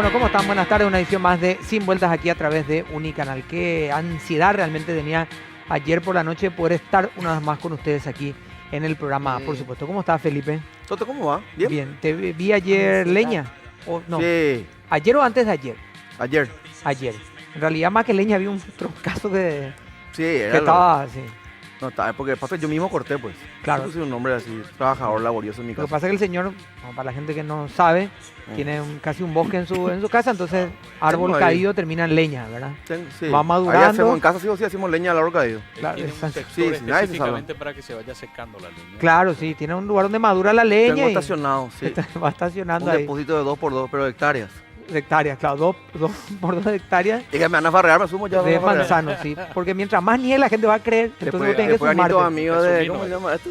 Bueno, ¿cómo están? Buenas tardes, una edición más de Sin Vueltas aquí a través de Unicanal. Qué ansiedad realmente tenía ayer por la noche poder estar una vez más con ustedes aquí en el programa, por supuesto. ¿Cómo estás, Felipe? ¿Toto cómo va? ¿Bien? Bien. ¿Te vi ayer leña? ¿O no? Sí, ¿Ayer o antes de ayer? ayer. Ayer. En realidad, más que leña, había un troncazo que Sí, era estaba así. No, está, porque pasa que yo mismo corté, pues. Claro. Yo puse un nombre así, trabajador laborioso en mi Lo que casa. pasa es que el señor, como para la gente que no sabe, tiene casi un bosque en su casa, entonces árbol ahí. caído termina en leña, ¿verdad? Sí. Va Ahí madurando. hacemos, en casa sí o sí hacemos leña al árbol caído. Claro, Tiene un exacto. sector Sí, sí, nadie se salva. específicamente para que se vaya secando la leña. Claro, sí, tiene un lugar donde madura la leña Tengo y estacionado, sí. va estacionando Un ahí. depósito de 2x2, pero de hectáreas. De hectáreas, claro, dos por 2 hectáreas Y que me van a farrear, me sumo ya. de me van a farrear. manzano, sí. Porque mientras más nieve la gente va a creer, entonces Después, vos tenés que después Anito, sumarte. amigos de, Gasolina, ¿cómo se vaya. llama esto?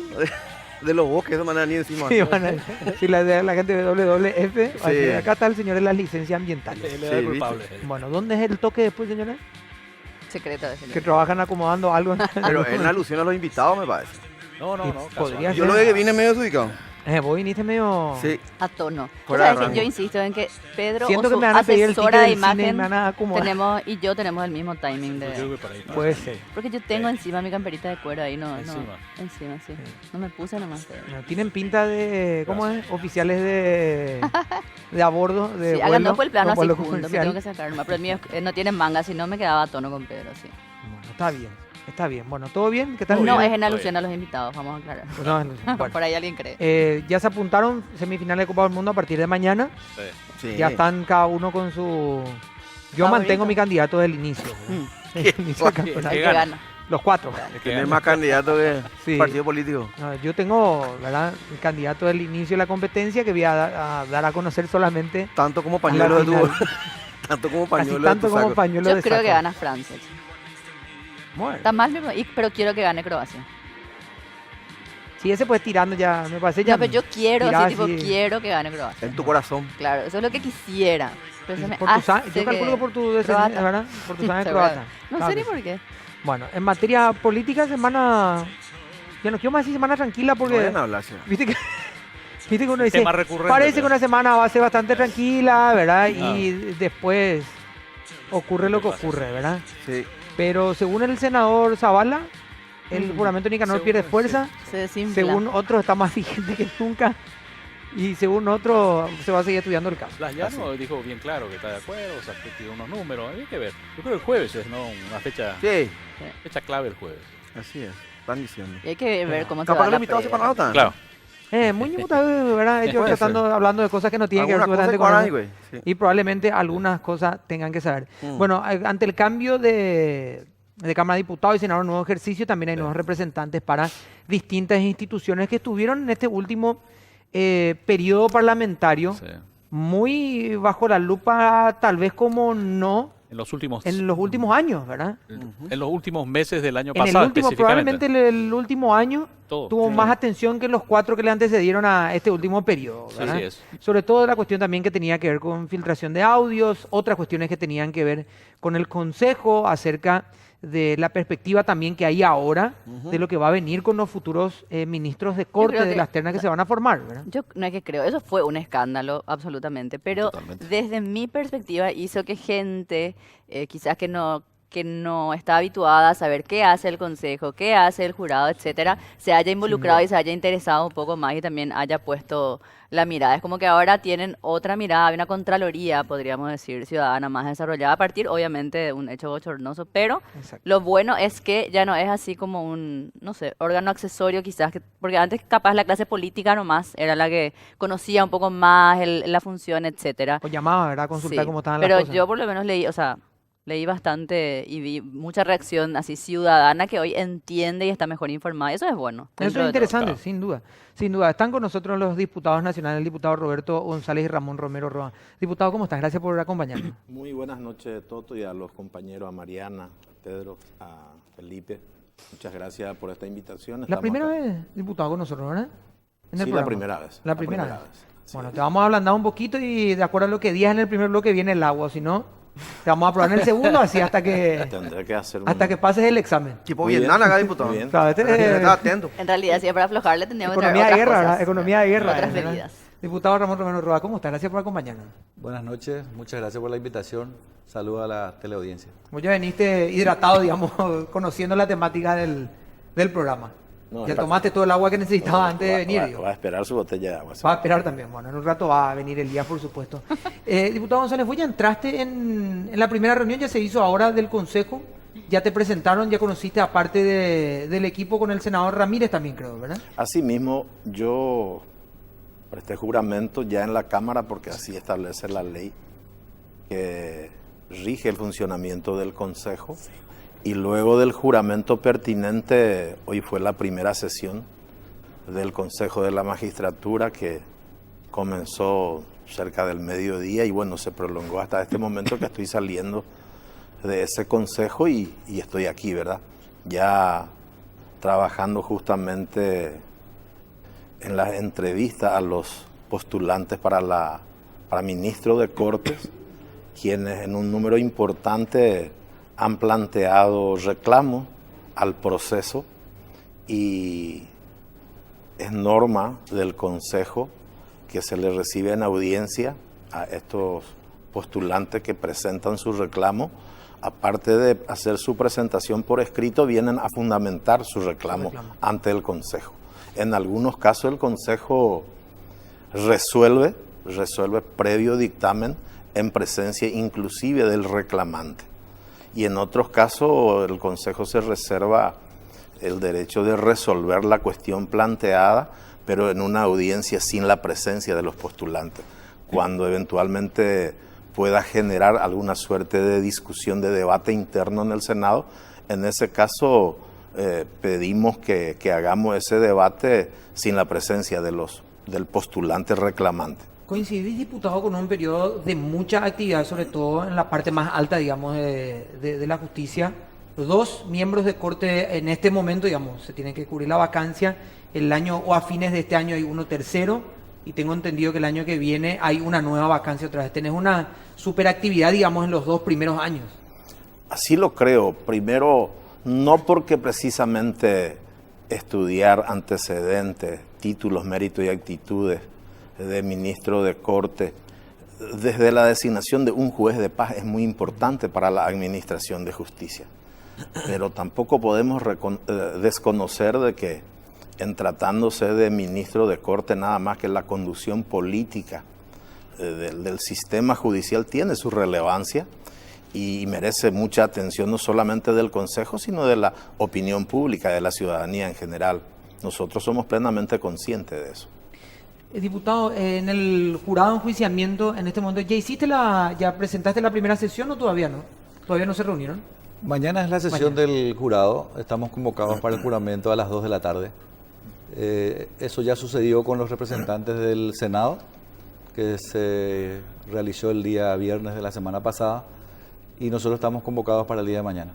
De los bosques, de manera ni encima. Sí, si la gente de WWF, Sí. acá está el señor de las licencias ambientales. Él era el Sí, culpable. Bueno, ¿dónde es el toque después, señora? Secreto de Que trabajan acomodando algo. Pero en alusión a los invitados, me parece. No, no, no. Podría casual. Yo lo de que vine medio desubicado. Vos viniste medio... Sí. a tono. Fuera de ¿Sabes que rango. yo insisto en que Pedro Siento o que su me van a pedir el ticket asesora de del cine y imagen me van a acomodar. tenemos y yo tenemos el mismo timing Yo creo de... que por ahí está. Puede ser. Porque yo tengo encima mi camperita de cuero ahí, no, Encima. encima, sí. Sí. No me puse nomás. Pero... No, tienen pinta de, ¿cómo es? Oficiales de a bordo, de Sí, vuelo, hagan dos por el plano no así vuelo juntos, me comercial. tengo que sacar nomás. Pero el mío no tiene manga, si no me quedaba a tono con Pedro, sí. Bueno, está bien, está bien. Bueno, ¿todo bien? ¿Qué tal? Todo No bien, es en todo alusión bien. a los invitados, vamos a aclarar. Pues no, bueno. Por ahí alguien cree. Ya se apuntaron semifinales de Copa del Mundo a partir de mañana. Sí. Sí. Ya están cada uno con su... Yo Favorito. mantengo mi candidato del inicio. Desde el inicio del ¿Qué- campeonato. qué Que gana? gana. Los cuatro. Es que Tiene gana. más candidatos que Sí. partido político. No, yo tengo, ¿verdad? El candidato del inicio de la competencia que voy a dar a conocer solamente Tanto como en la pañuelo de tu... final. Tanto como Casi pañuelo de tanto tu como saco. pañuelo Yo de creo que saco. gana Francia. Bueno, Está mal, pero quiero que gane Croacia. si ese pues tirando ya, me parece ya... No, pero yo quiero, tiraba así, tipo, así. quiero que gane Croacia. En tu corazón. Claro, eso es lo que quisiera. Pero se me Por tu hace yo calculo que por tu descendencia, croata. ¿verdad? Por tu sangre Seguro. croata. No Claro sé ni que sí. por qué. Bueno, en materia política, semana... Ya no quiero más decir semana tranquila No porque... vayan a hablar, sí. Viste que uno dice... Tema recurrente. Parece que pero- una semana va a ser bastante tranquila, ¿verdad? Ah. Y después ocurre lo que pasa? ocurre, ¿verdad? Sí. Pero según el senador Zavala, el juramento Nicanor Según pierde él, fuerza. Se desinfla. Según otros está más vigente que nunca. Y según otro se va a seguir estudiando el caso. Blas Llano dijo bien claro que está de acuerdo, o sea, que tiró unos números, hay que ver. Yo creo que el jueves es, ¿no? Una fecha Sí, clave el jueves. así es. Están diciendo. Y hay que ver cómo se Capaz va que los la invitados se previa. van a notar. Claro. Muy imputable, ¿verdad? Ellos Puede tratando, hablando de cosas que no tienen que ver Alguna cosa supuestamente de con Cuaray, eso. güey. Sí. Y probablemente algunas cosas tengan que saber. Mm. Bueno, ante el cambio de Cámara de Diputados y Senador, nuevo ejercicio, también hay Sí. nuevos representantes para distintas instituciones que estuvieron en este último periodo parlamentario Sí. muy bajo la lupa, tal vez como no En los últimos, en los últimos años, ¿verdad? en los últimos meses del año En el pasado, último, específicamente. probablemente el último año Todo. tuvo Sí. más atención que los 4 que le antecedieron a este último periodo, Sí, ¿verdad? así es. Sobre todo la cuestión también que tenía que ver con filtración de audios, otras cuestiones que tenían que ver con el Consejo acerca de la perspectiva también que hay ahora de lo que va a venir con los futuros ministros de corte creo de que- las ternas que se van a formar, ¿verdad? Yo no es que creo, eso fue un escándalo, absolutamente. Pero Totalmente. desde mi perspectiva hizo que gente, quizás que no está habituada a saber qué hace el consejo, qué hace el jurado, etcétera, se haya involucrado y se haya interesado un poco más y también haya puesto la mirada. Es como que ahora tienen otra mirada, hay una contraloría, podríamos decir, ciudadana más desarrollada a partir, obviamente, de un hecho bochornoso, pero Exacto. lo bueno es que ya no es así como un, no sé, órgano accesorio quizás, porque antes capaz la clase política nomás era la que conocía un poco más la función, etcétera. O llamaba, ¿verdad? A consultar Sí, cómo estaban pero las cosas. yo por lo menos leí, o sea, leí bastante y vi mucha reacción así ciudadana que hoy entiende y está mejor informada. Eso es bueno. Eso dentro es de todo. interesante, claro. sin duda. Sin duda. Están con nosotros los diputados nacionales, el diputado Roberto González y Ramón Romero Roa. Diputado, ¿cómo estás? Gracias por acompañarnos. Muy buenas noches, Toto, y a los compañeros, a Mariana, a Pedro, a Felipe. Muchas gracias por esta invitación. La Estamos primera acá. vez, diputado, con nosotros, ¿verdad? En el Sí, la programa. primera vez. La primera vez. Así Bueno, es. te vamos a ablandar un poquito y de acuerdo a lo que digas en el primer bloque viene el agua, si no, te vamos a probar en el segundo, así hasta que pases el examen. Tipo Muy Vietnam bien, acá, diputado. muy bien. Claro, Está atento. En realidad, si es para aflojarle, tendríamos que traer economía de otras guerra, cosas, ¿verdad? Economía de guerra. otras ¿verdad? bebidas. Diputado Ramón Romero Roa, ¿cómo está? Gracias por acompañarnos. Buenas noches, muchas gracias por la invitación. Saludos a la teleaudiencia. Como ya veniste hidratado, digamos, conociendo la temática del programa. No, Ya tomaste todo el agua que necesitabas antes de venir. Va, digo. va a esperar su botella de agua. Va a esperar también. Bueno, en un rato va a venir el día, por supuesto. Diputado González, ¿vos ya entraste en la primera reunión? ¿Ya se hizo ahora del Consejo? ¿Ya te presentaron? ¿Ya conociste aparte del equipo con el senador Ramírez también, creo, verdad? Asimismo, yo presté juramento ya en la Cámara, porque así establece la ley que rige el funcionamiento del Consejo. Y luego del juramento pertinente, hoy fue la primera sesión del Consejo de la Magistratura que comenzó cerca del mediodía y bueno, se prolongó hasta este momento que estoy saliendo de ese consejo y estoy aquí, ¿verdad? Ya trabajando justamente en las entrevistas a los postulantes para ministro de Cortes, quienes en un número importante han planteado reclamos al proceso y es norma del Consejo que se le recibe en audiencia a estos postulantes que presentan su reclamo. Aparte de hacer su presentación por escrito, vienen a fundamentar su reclamo ante el Consejo. En algunos casos el Consejo resuelve previo dictamen en presencia inclusive del reclamante. Y en otros casos el Consejo se reserva el derecho de resolver la cuestión planteada, pero en una audiencia sin la presencia de los postulantes, cuando eventualmente pueda generar alguna suerte de discusión, de debate interno en el Senado. En ese caso pedimos que hagamos ese debate sin la presencia del postulante reclamante. Coincidís, diputado, con un periodo de mucha actividad, sobre todo en la parte más alta, digamos, de la justicia. 2 miembros de corte en este momento, digamos, se tienen que cubrir la vacancia. El año o a fines de este año hay uno tercero y tengo entendido que el año que viene hay una nueva vacancia otra vez. Tenés una superactividad, digamos, en los 2 primeros años. Así lo creo. Primero, no porque precisamente estudiar antecedentes, títulos, méritos y actitudes de ministro de Corte, desde la designación de un juez de paz es muy importante para la administración de justicia. Pero tampoco podemos desconocer de que en tratándose de ministro de Corte, nada más que la conducción política del sistema judicial tiene su relevancia y merece mucha atención no solamente del Consejo, sino de la opinión pública, de la ciudadanía en general. Nosotros somos plenamente conscientes de eso. Diputado, en el jurado de enjuiciamiento, en este momento, ¿ya presentaste la primera sesión o todavía no? ¿Todavía no se reunieron? Mañana es la sesión del jurado, estamos convocados para el juramento a las 2 de la tarde. Eso ya sucedió con los representantes del Senado, que se realizó el día viernes de la semana pasada, y nosotros estamos convocados para el día de mañana.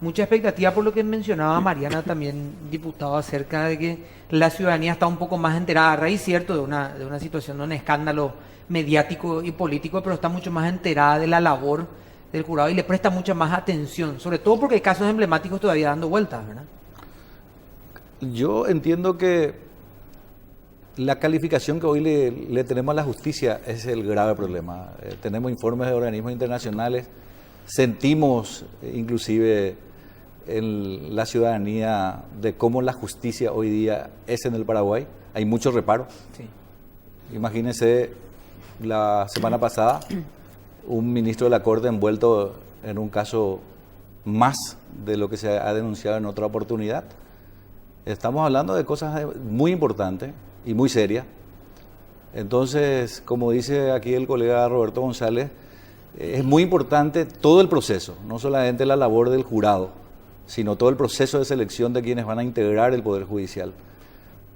Mucha expectativa por lo que mencionaba Mariana también, diputado, acerca de que la ciudadanía está un poco más enterada, a raíz, cierto, de una situación, de un escándalo mediático y político, pero está mucho más enterada de la labor del jurado y le presta mucha más atención, sobre todo porque hay casos emblemáticos todavía dando vueltas, ¿verdad? Yo entiendo que la calificación que hoy le tenemos a la justicia es el grave problema. Tenemos informes de organismos internacionales, sentimos inclusive en la ciudadanía de cómo la justicia hoy día es en el Paraguay. Hay mucho reparo. Sí. Imagínense la semana pasada un ministro de la Corte envuelto en un caso más de lo que se ha denunciado en otra oportunidad. Estamos hablando de cosas muy importantes y muy serias. Entonces, como dice aquí el colega Roberto González, es muy importante todo el proceso, no solamente la labor del jurado, sino todo el proceso de selección de quienes van a integrar el Poder Judicial.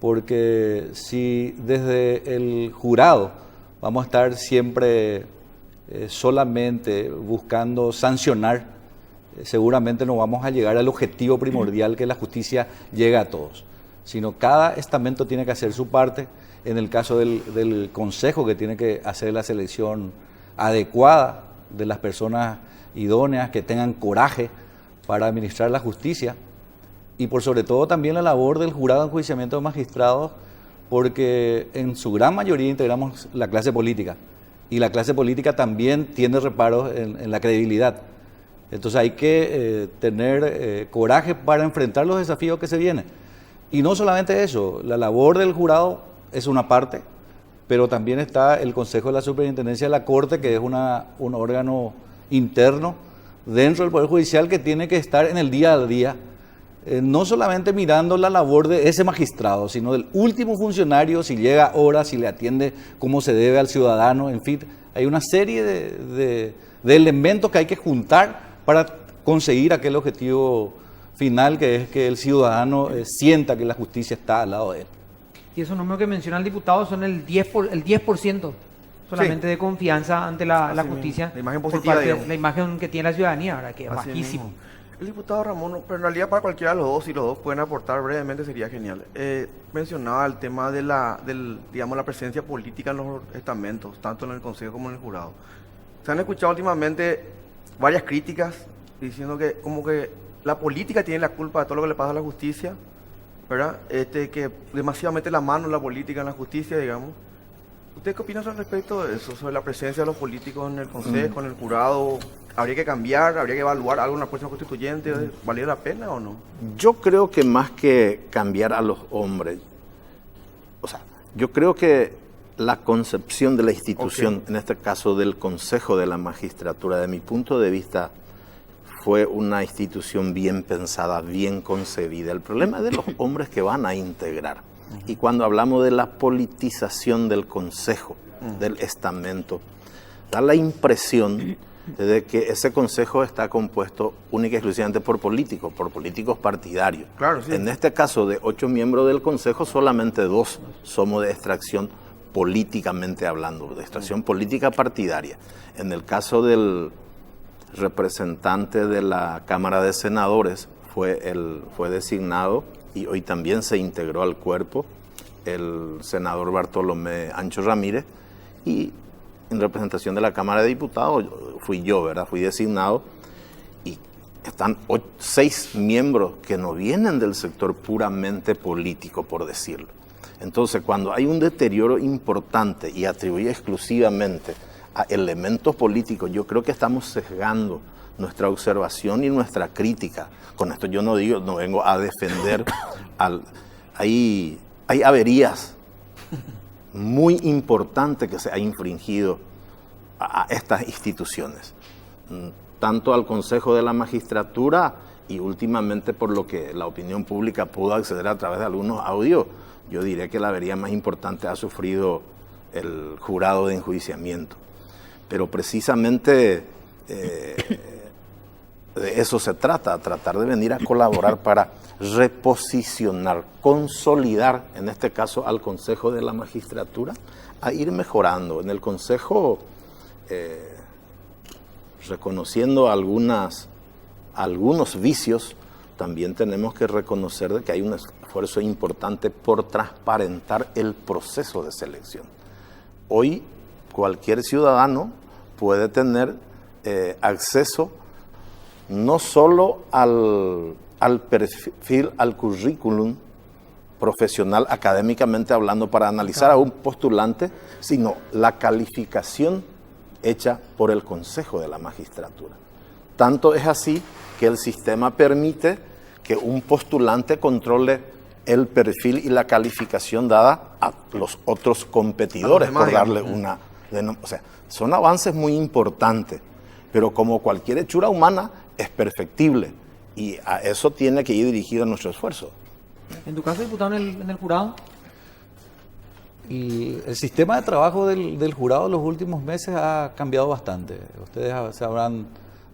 Porque si desde el jurado vamos a estar siempre solamente buscando sancionar, seguramente no vamos a llegar al objetivo primordial, que la justicia llegue a todos, sino cada estamento tiene que hacer su parte. En el caso del Consejo, que tiene que hacer la selección adecuada de las personas idóneas que tengan coraje para administrar la justicia, y por sobre todo también la labor del jurado de enjuiciamiento de magistrados porque en su gran mayoría integramos la clase política, y la clase política también tiene reparos en la credibilidad. Entonces hay que tener coraje para enfrentar los desafíos que se vienen. Y no solamente eso, la labor del jurado es una parte, pero también está el Consejo de la Superintendencia de la Corte, que es un órgano interno dentro del Poder Judicial que tiene que estar en el día a día, no solamente mirando la labor de ese magistrado, sino del último funcionario, si llega a hora, si le atiende como se debe al ciudadano, en fin. Hay una serie de elementos que hay que juntar para conseguir aquel objetivo final, que es que el ciudadano sienta que la justicia está al lado de él. Y esos números que menciona el diputado son el 10% solamente de confianza ante la Así justicia. mismo, la imagen por positiva, parte de digamos. la imagen que tiene la ciudadanía, ¿verdad? Que es Así bajísimo. mismo. El diputado Ramón, pero en realidad para cualquiera de los dos, si los dos pueden aportar brevemente, sería genial. Mencionaba el tema de la presencia política en los estamentos, tanto en el Consejo como en el jurado. Se han escuchado últimamente varias críticas diciendo que como que la política tiene la culpa de todo lo que le pasa a la justicia, ¿verdad? Que demasiado mete la mano la política en la justicia, digamos. ¿Usted qué opina al respecto de eso, sobre la presencia de los políticos en el Consejo, en el jurado? ¿Habría que cambiar, habría que evaluar algo en la próxima constituyente? ¿Valdría la pena o no? Yo creo que más que cambiar a los hombres, o sea, yo creo que la concepción de la institución, en este caso del Consejo de la Magistratura, de mi punto de vista, fue una institución bien pensada, bien concebida. El problema es de los hombres que van a integrar. Y cuando hablamos de la politización del Consejo, del estamento, da la impresión de que ese Consejo está compuesto única y exclusivamente por políticos partidarios. Claro, sí. En este caso, de 8 miembros del Consejo, solamente 2 somos de extracción políticamente hablando, de extracción política partidaria. En el caso del representante de la Cámara de Senadores, fue designado y hoy también se integró al cuerpo el senador Bartolomé Ancho Ramírez, y en representación de la Cámara de Diputados fui yo, ¿verdad? Fui designado, y están 6 miembros que no vienen del sector puramente político, por decirlo. Entonces, cuando hay un deterioro importante y atribuye exclusivamente a elementos políticos, yo creo que estamos sesgando nuestra observación y nuestra crítica. Con esto yo no vengo a defender hay averías muy importantes que se ha infringido a estas instituciones, tanto al Consejo de la Magistratura y últimamente, por lo que la opinión pública pudo acceder a través de algunos audios, yo diré que la avería más importante ha sufrido el jurado de enjuiciamiento. Pero precisamente de eso se trata, tratar de venir a colaborar para reposicionar, consolidar, en este caso al Consejo de la Magistratura, a ir mejorando. En el Consejo, reconociendo algunos vicios, también tenemos que reconocer de que hay un esfuerzo importante por transparentar el proceso de selección. Hoy cualquier ciudadano puede tener acceso no solo al perfil, al currículum profesional, académicamente hablando, para analizar a un postulante, sino la calificación hecha por el Consejo de la Magistratura. Tanto es así que el sistema permite que un postulante controle el perfil y la calificación dada a los otros competidores, por darle una... O sea, son avances muy importantes, pero como cualquier hechura humana, es perfectible, y a eso tiene que ir dirigido nuestro esfuerzo. En tu caso, diputado, en el jurado, Y el sistema de trabajo del jurado en los últimos meses ha cambiado bastante. Ustedes se habrán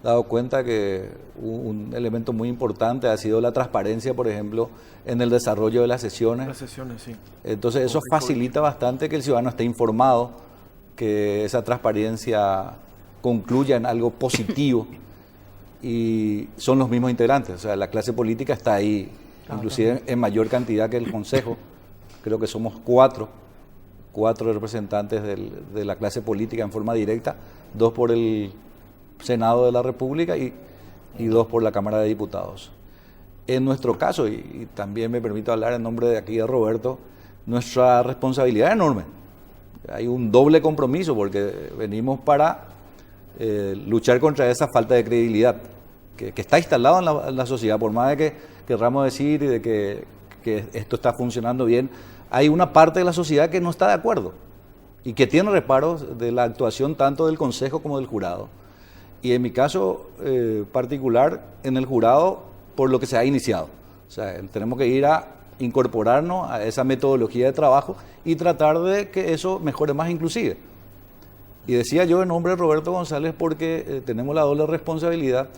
dado cuenta que un elemento muy importante ha sido la transparencia, por ejemplo, en el desarrollo de las sesiones. Las sesiones, sí. Entonces eso facilita bastante que el ciudadano esté informado, que esa transparencia concluya en algo positivo, y son los mismos integrantes. O sea, la clase política está ahí, inclusive en mayor cantidad que el Consejo. Creo que somos cuatro representantes de la clase política en forma directa, 2 por el Senado de la República y 2 por la Cámara de Diputados. En nuestro caso, y también me permito hablar en nombre de aquí de Roberto, nuestra responsabilidad es enorme. Hay un doble compromiso porque venimos para luchar contra esa falta de credibilidad que está instalada en la sociedad, por más de que querramos decir y de que esto está funcionando bien, hay una parte de la sociedad que no está de acuerdo y que tiene reparos de la actuación tanto del Consejo como del jurado. Y en mi caso particular, en el jurado, por lo que se ha iniciado. O sea, tenemos que ir a incorporarnos a esa metodología de trabajo y tratar de que eso mejore más inclusive. Y decía yo en nombre de Roberto González porque tenemos la doble responsabilidad,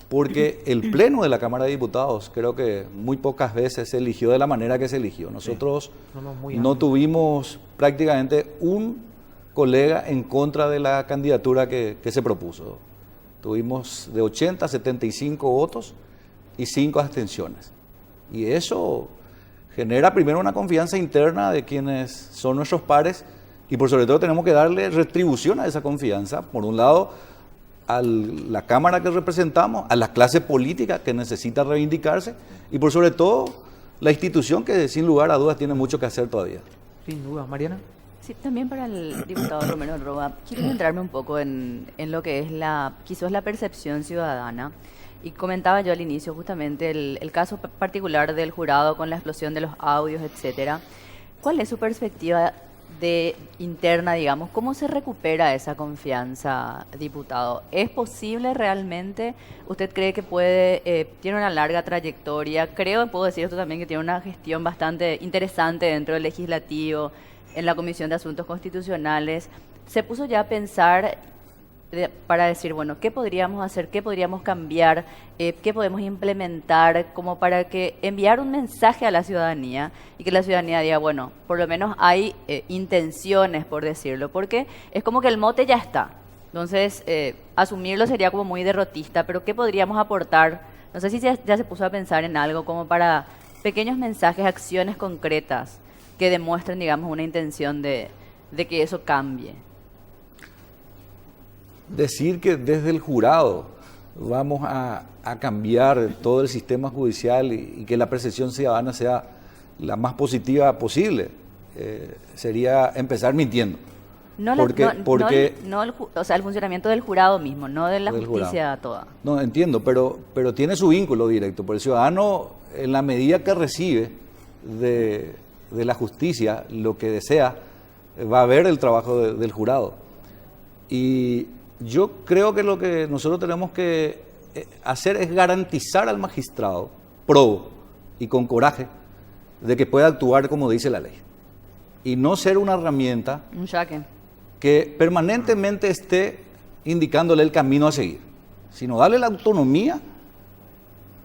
porque el Pleno de la Cámara de Diputados creo que muy pocas veces se eligió de la manera que se eligió. Nosotros no tuvimos prácticamente un colega en contra de la candidatura que se propuso. Tuvimos de 80 a 75 votos y 5 abstenciones. Y eso genera primero una confianza interna de quienes son nuestros pares y por sobre todo tenemos que darle retribución a esa confianza. Por un lado, a la Cámara que representamos, a la clase política que necesita reivindicarse y por sobre todo la institución que sin lugar a dudas tiene mucho que hacer todavía. Sin duda. Mariana. Sí, también para el diputado Romero Roa, quiero centrarme un poco en lo que es quizás la percepción ciudadana. Y comentaba yo al inicio justamente el caso particular del jurado con la explosión de los audios, etcétera. ¿Cuál es su perspectiva interna, digamos? ¿Cómo se recupera esa confianza, diputado? ¿Es posible realmente? ¿Usted cree que tiene una larga trayectoria? Puedo decir esto también, que tiene una gestión bastante interesante dentro del legislativo, en la Comisión de Asuntos Constitucionales. ¿Se puso ya a pensar para decir, bueno, qué podríamos hacer, qué podríamos cambiar, qué podemos implementar como para enviar un mensaje a la ciudadanía y que la ciudadanía diga, bueno, por lo menos hay intenciones, por decirlo, porque es como que el mote ya está? Entonces, asumirlo sería como muy derrotista, pero ¿qué podríamos aportar? No sé si ya se puso a pensar en algo como para pequeños mensajes, acciones concretas que demuestren, digamos, una intención de que eso cambie. Decir que desde el jurado vamos a cambiar todo el sistema judicial y que la percepción ciudadana sea la más positiva posible, sería empezar mintiendo. O sea, el funcionamiento del jurado mismo, no de la justicia toda. No, entiendo, pero tiene su vínculo directo. Por el ciudadano, en la medida que recibe de la justicia lo que desea, va a ver el trabajo del jurado. Y yo creo que lo que nosotros tenemos que hacer es garantizar al magistrado, probo y con coraje, de que pueda actuar como dice la ley. Y no ser una herramienta que permanentemente esté indicándole el camino a seguir, sino darle la autonomía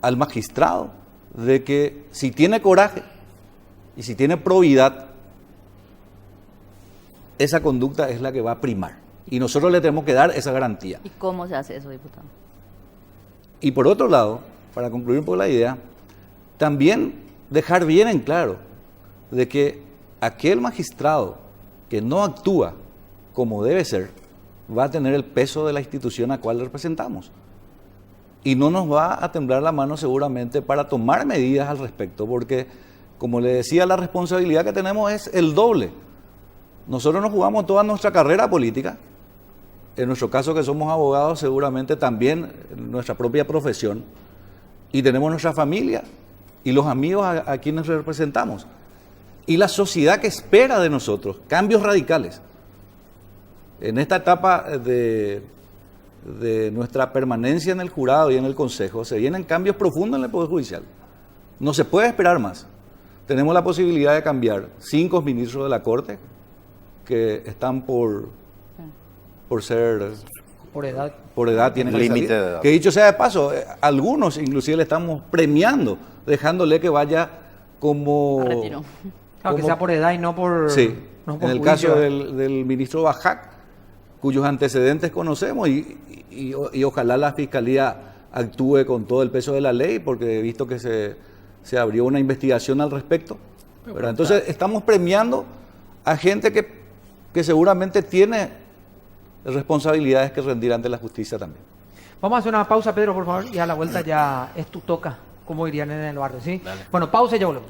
al magistrado de que si tiene coraje y si tiene probidad, esa conducta es la que va a primar. Y nosotros le tenemos que dar esa garantía. ¿Y cómo se hace eso, diputado? Y por otro lado, para concluir un poco la idea, también dejar bien en claro de que aquel magistrado que no actúa como debe ser, va a tener el peso de la institución a cual representamos. Y no nos va a temblar la mano seguramente para tomar medidas al respecto, porque, como le decía, la responsabilidad que tenemos es el doble. Nosotros nos jugamos toda nuestra carrera política, en nuestro caso que somos abogados, seguramente también nuestra propia profesión, y tenemos nuestra familia y los amigos a quienes representamos. Y la sociedad que espera de nosotros cambios radicales. En esta etapa de nuestra permanencia en el jurado y en el Consejo, se vienen cambios profundos en el Poder Judicial. No se puede esperar más. Tenemos la posibilidad de cambiar 5 ministros de la Corte que están por ser... Por edad tienen que límite salir. de edad. Que dicho sea de paso, algunos inclusive le estamos premiando, dejándole que vaya como... Retiro. Claro, que sea por edad y no por... Sí, no por en el juicio. caso del ministro Bajac, cuyos antecedentes conocemos y ojalá la Fiscalía actúe con todo el peso de la ley, porque he visto que se abrió una investigación al respecto. Pero entonces estamos premiando a gente que seguramente tiene responsabilidades que rendir ante la justicia también. Vamos a hacer una pausa, Pedro, por favor, y a la vuelta ya es tu toca, como dirían en el barrio, ¿sí? Dale. Bueno, pausa y ya volvemos.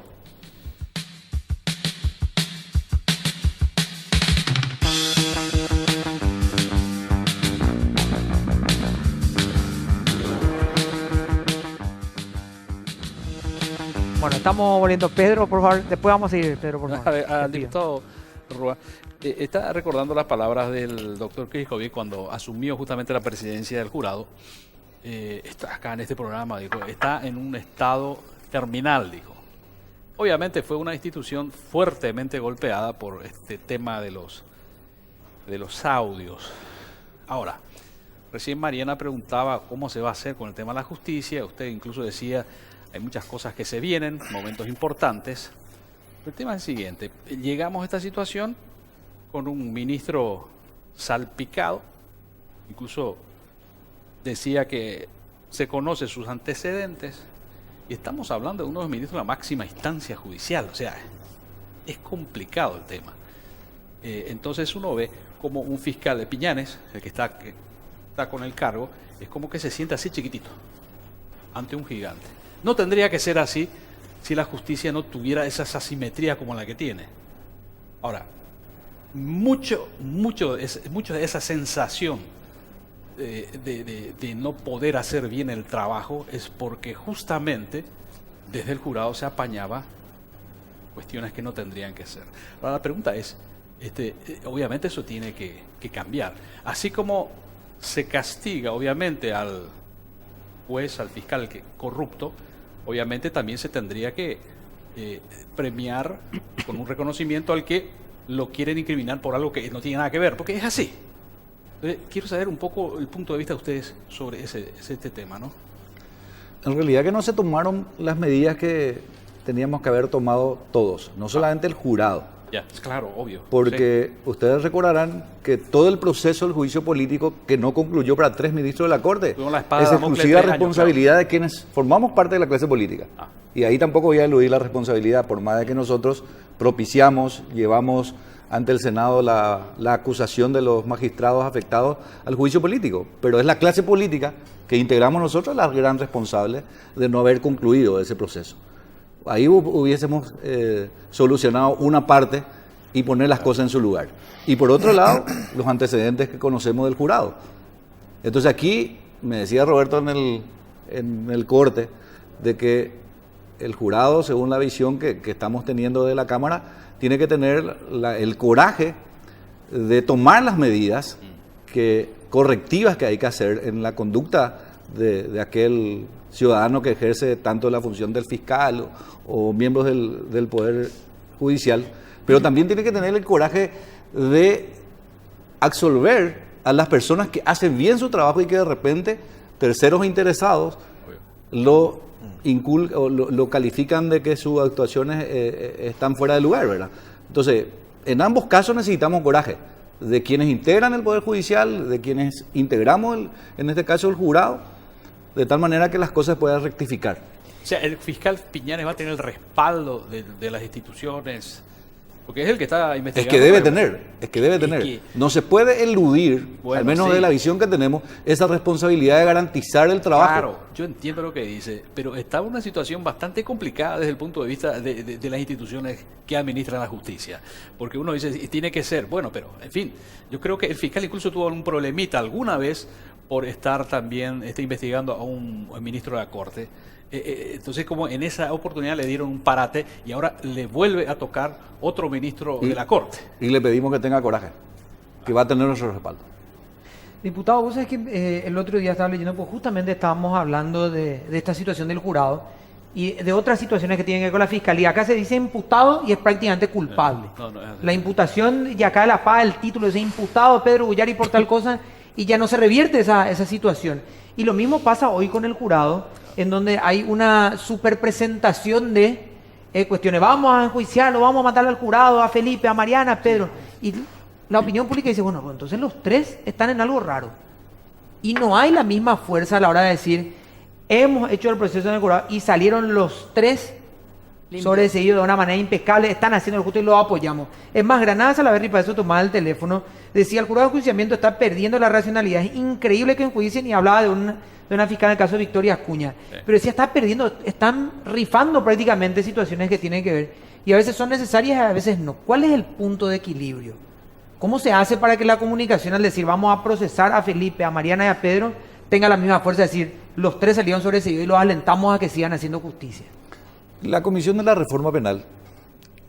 estamos volviendo. Pedro, por favor, después vamos a ir, Pedro, por favor. Al Te pido. diputado Rúa, está recordando las palabras del doctor Kirchhoff cuando asumió justamente la presidencia del jurado. Está acá en este programa, dijo, está en un estado terminal, dijo. Obviamente fue una institución fuertemente golpeada por este tema de los audios. Ahora, recién Mariana preguntaba cómo se va a hacer con el tema de la justicia. Usted incluso decía, hay muchas cosas que se vienen, momentos importantes. El tema es el siguiente, llegamos a esta situación con un ministro salpicado, incluso decía que se conoce sus antecedentes, y estamos hablando de uno de los ministros de la máxima instancia judicial, o sea, es complicado el tema. Entonces uno ve como un fiscal de Piñanes, el que está con el cargo, es como que se siente así chiquitito, ante un gigante. No tendría que ser así si la justicia no tuviera esas asimetrías como la que tiene. Ahora, mucho de esa sensación de no poder hacer bien el trabajo es porque justamente desde el jurado se apañaba cuestiones que no tendrían que ser. Ahora la pregunta es, obviamente eso tiene que cambiar. Así como se castiga obviamente al juez, al fiscal corrupto, obviamente también se tendría que premiar con un reconocimiento al que lo quieren incriminar por algo que no tiene nada que ver, porque es así. Quiero saber un poco el punto de vista de ustedes sobre este tema, ¿no? En realidad que no se tomaron las medidas que teníamos que haber tomado todos, no solamente el jurado. Ya, claro, obvio. Porque ustedes recordarán que todo el proceso del juicio político que no concluyó para 3 ministros de la Corte Tuvimos la espada es de Damocles exclusiva 3 años, responsabilidad de quienes formamos parte de la clase política. Ah. Y ahí tampoco voy a eludir la responsabilidad, por más de que nosotros propiciamos, llevamos ante el Senado la acusación de los magistrados afectados al juicio político. Pero es la clase política que integramos nosotros la gran responsable de no haber concluido ese proceso. Ahí hubiésemos solucionado una parte y poner las cosas en su lugar. Y por otro lado, los antecedentes que conocemos del jurado. Entonces aquí, me decía Roberto en el corte, de que el jurado, según la visión que estamos teniendo de la Cámara, tiene que tener el coraje de tomar las medidas correctivas que hay que hacer en la conducta de aquel ciudadano que ejerce tanto la función del fiscal o miembros del Poder Judicial, pero también tiene que tener el coraje de absolver a las personas que hacen bien su trabajo y que de repente terceros interesados lo califican de que sus actuaciones están fuera de lugar, ¿verdad? Entonces, en ambos casos necesitamos coraje de quienes integran el Poder Judicial, de quienes integramos, en este caso, el jurado, de tal manera que las cosas puedan rectificar. O sea, el fiscal Piñanes va a tener el respaldo de las instituciones, porque es el que está investigando. Es que debe tener. No se puede eludir, Bueno, al menos sí. de la visión que tenemos, esa responsabilidad de garantizar el trabajo. Claro, yo entiendo lo que dice, pero está en una situación bastante complicada desde el punto de vista de las instituciones que administran la justicia. Porque uno dice, tiene que ser, bueno, pero en fin, yo creo que el fiscal incluso tuvo un problemita alguna vez por estar también investigando a un ministro de la Corte. Entonces, como en esa oportunidad le dieron un parate y ahora le vuelve a tocar otro ministro de la Corte. Y le pedimos que tenga coraje, que va a tener nuestro respaldo. Diputado, vos sabés que el otro día estaba leyendo, pues justamente estábamos hablando de esta situación del jurado y de otras situaciones que tienen que ver con la fiscalía. Acá se dice imputado y es prácticamente culpable. No es así. La imputación, y acá la paga el título de imputado Pedro Bullari por tal cosa, y ya no se revierte esa situación. Y lo mismo pasa hoy con el jurado, en donde hay una superpresentación de cuestiones. Vamos a enjuiciarlo, vamos a matar al jurado, a Felipe, a Mariana, a Pedro. Y la opinión pública dice, bueno, pues entonces los 3 están en algo raro. Y no hay la misma fuerza a la hora de decir, hemos hecho el proceso en el jurado y salieron los 3 sobreseídos de una manera impecable, están haciendo el justo y lo apoyamos. Es más, Granadas Salaverry, para eso tomaba el teléfono, decía, el jurado de enjuiciamiento está perdiendo la racionalidad, es increíble que enjuicien, y hablaba de una fiscal en el caso de Victoria Acuña, Sí. pero decía, están rifando prácticamente situaciones que tienen que ver, y a veces son necesarias y a veces no. ¿Cuál es el punto de equilibrio? ¿Cómo se hace para que la comunicación, al decir, vamos a procesar a Felipe, a Mariana y a Pedro, tenga la misma fuerza de decir, los 3 salieron sobreseídos y los alentamos a que sigan haciendo justicia? La Comisión de la Reforma Penal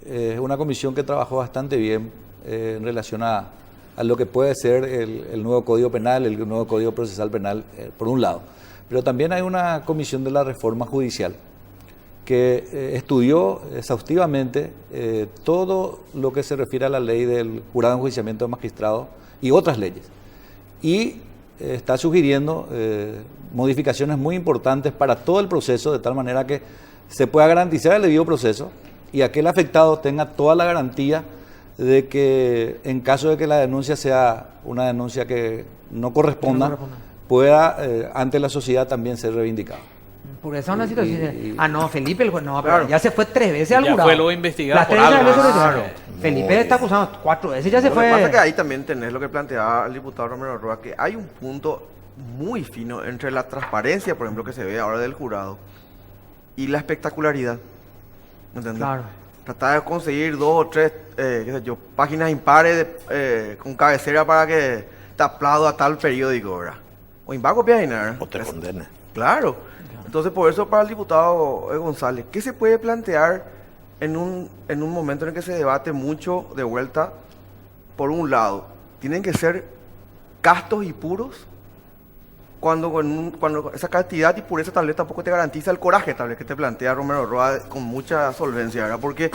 es una comisión que trabajó bastante bien en relación a lo que puede ser el nuevo Código Penal, el nuevo Código Procesal Penal, por un lado. Pero también hay una Comisión de la Reforma Judicial que estudió exhaustivamente todo lo que se refiere a la ley del jurado de enjuiciamiento de magistrados y otras leyes. Y está sugiriendo modificaciones muy importantes para todo el proceso, de tal manera que se pueda garantizar el debido proceso y aquel afectado tenga toda la garantía de que en caso de que la denuncia sea una denuncia que no corresponda, pueda ante la sociedad también ser reivindicado. Porque esa es una situación. No, Felipe, no, Claro. pero ya se fue 3 veces al Ya jurado. fue luego investigado Las por 3 algo. veces Claro. Felipe está acusado 4 veces, ya se Lo que pasa es que fue. ahí también tenés lo que planteaba el diputado Romero Roa, que hay un punto muy fino entre la transparencia, por ejemplo, que se ve ahora del jurado, y la espectacularidad. ¿Me entiendes? Claro. Tratar de conseguir 2 o 3, qué sé yo, páginas impares con cabecera para que te aplauda tal periódico, ¿verdad? O va a copiar y nada. O te condene. Claro. Entonces, por eso para el diputado González, ¿qué se puede plantear en un momento en el que se debate mucho de vuelta? Por un lado, tienen que ser castos y puros, cuando esa cantidad y pureza tal vez tampoco te garantiza el coraje tal vez que te plantea Romero Roa con mucha solvencia, ¿verdad? Porque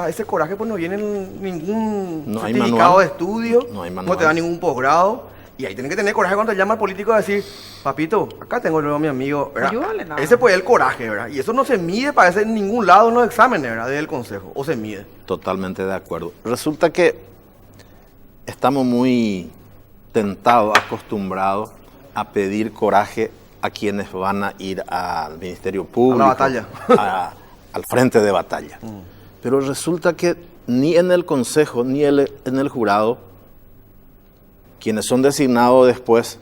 ese coraje pues no viene en ningún No hay certificado manual. de estudio, No hay no te manual. da ningún posgrado, y ahí tienen que tener coraje cuando llama al político a decir, papito, acá tengo luego a mi amigo, ¿verdad? Ayúdale, nada. Ese pues es el coraje, ¿verdad? Y eso no se mide, parece, en ningún lado en los exámenes, ¿verdad? Del consejo, o se mide. Totalmente de acuerdo. Resulta que estamos muy tentados, acostumbrados a pedir coraje a quienes van a ir al Ministerio Público. batalla. Al frente de batalla. Pero resulta que ni en el Consejo ni en el jurado, quienes son designados después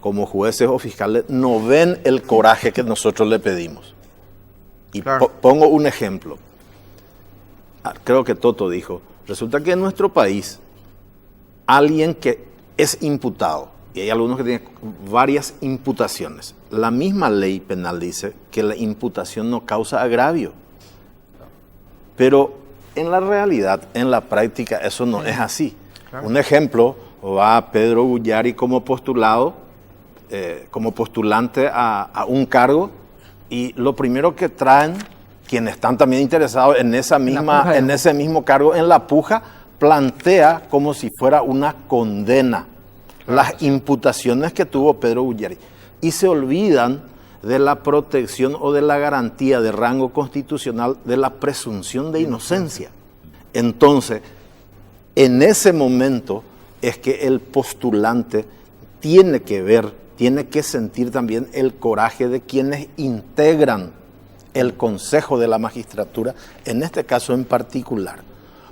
como jueces o fiscales, no ven el coraje que nosotros le pedimos. Y Claro. pongo un ejemplo. Creo que Toto dijo, resulta que en nuestro país, alguien que es imputado, y hay algunos que tienen varias imputaciones, la misma ley penal dice que la imputación no causa agravio. Pero en la realidad, en la práctica, eso no es así. Claro. Un ejemplo, va Pedro Bullari como postulado, como postulante a un cargo, y lo primero que traen, quienes están también interesados en esa misma, en ese mismo cargo, en la puja, plantea como si fuera una condena las imputaciones que tuvo Pedro Bullari. Y se olvidan de la protección o de la garantía de rango constitucional de la presunción de inocencia. Entonces, en ese momento es que el postulante tiene que ver, tiene que sentir también el coraje de quienes integran el Consejo de la Magistratura, en este caso en particular.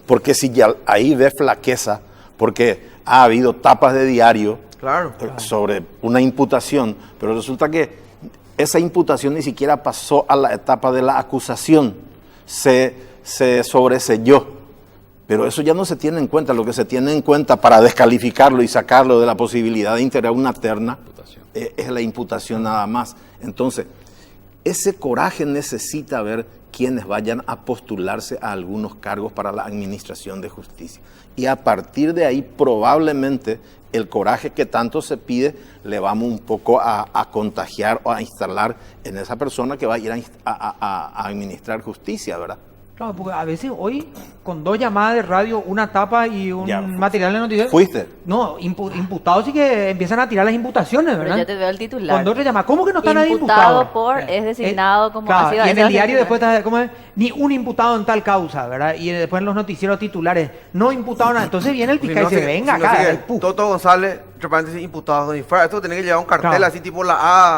Porque si ya ahí ve flaqueza, porque ha habido tapas de diario Claro. sobre una imputación, pero resulta que esa imputación ni siquiera pasó a la etapa de la acusación, se sobreselló. Pero eso ya no se tiene en cuenta. Lo que se tiene en cuenta para descalificarlo y sacarlo de la posibilidad de integrar una terna es la imputación nada más. Entonces, ese coraje necesita ver quienes vayan a postularse a algunos cargos para la administración de justicia. Y a partir de ahí, probablemente, el coraje que tanto se pide le vamos un poco a contagiar o a instalar en esa persona que va a ir a administrar justicia, ¿verdad? Claro, porque a veces hoy, con 2 llamadas de radio, una tapa y un Ya, material de noticiero. ¿Fuiste? No, imputados sí que empiezan a tirar las imputaciones, Pero ¿verdad? ya te veo el titular. Con 2 llamadas. ¿Cómo que no está nadie Imputado imputado? por, es designado como claro, así, y en ese el va a diario ser después está, ¿cómo es? Ni un imputado en tal causa, ¿verdad? Y después en los noticieros titulares, no imputado nada. Entonces viene el fiscal y dice, venga acá. el puf. Toto González, entre paréntesis, imputado. Y fuera, esto tiene que llevar un cartel Claro. así tipo la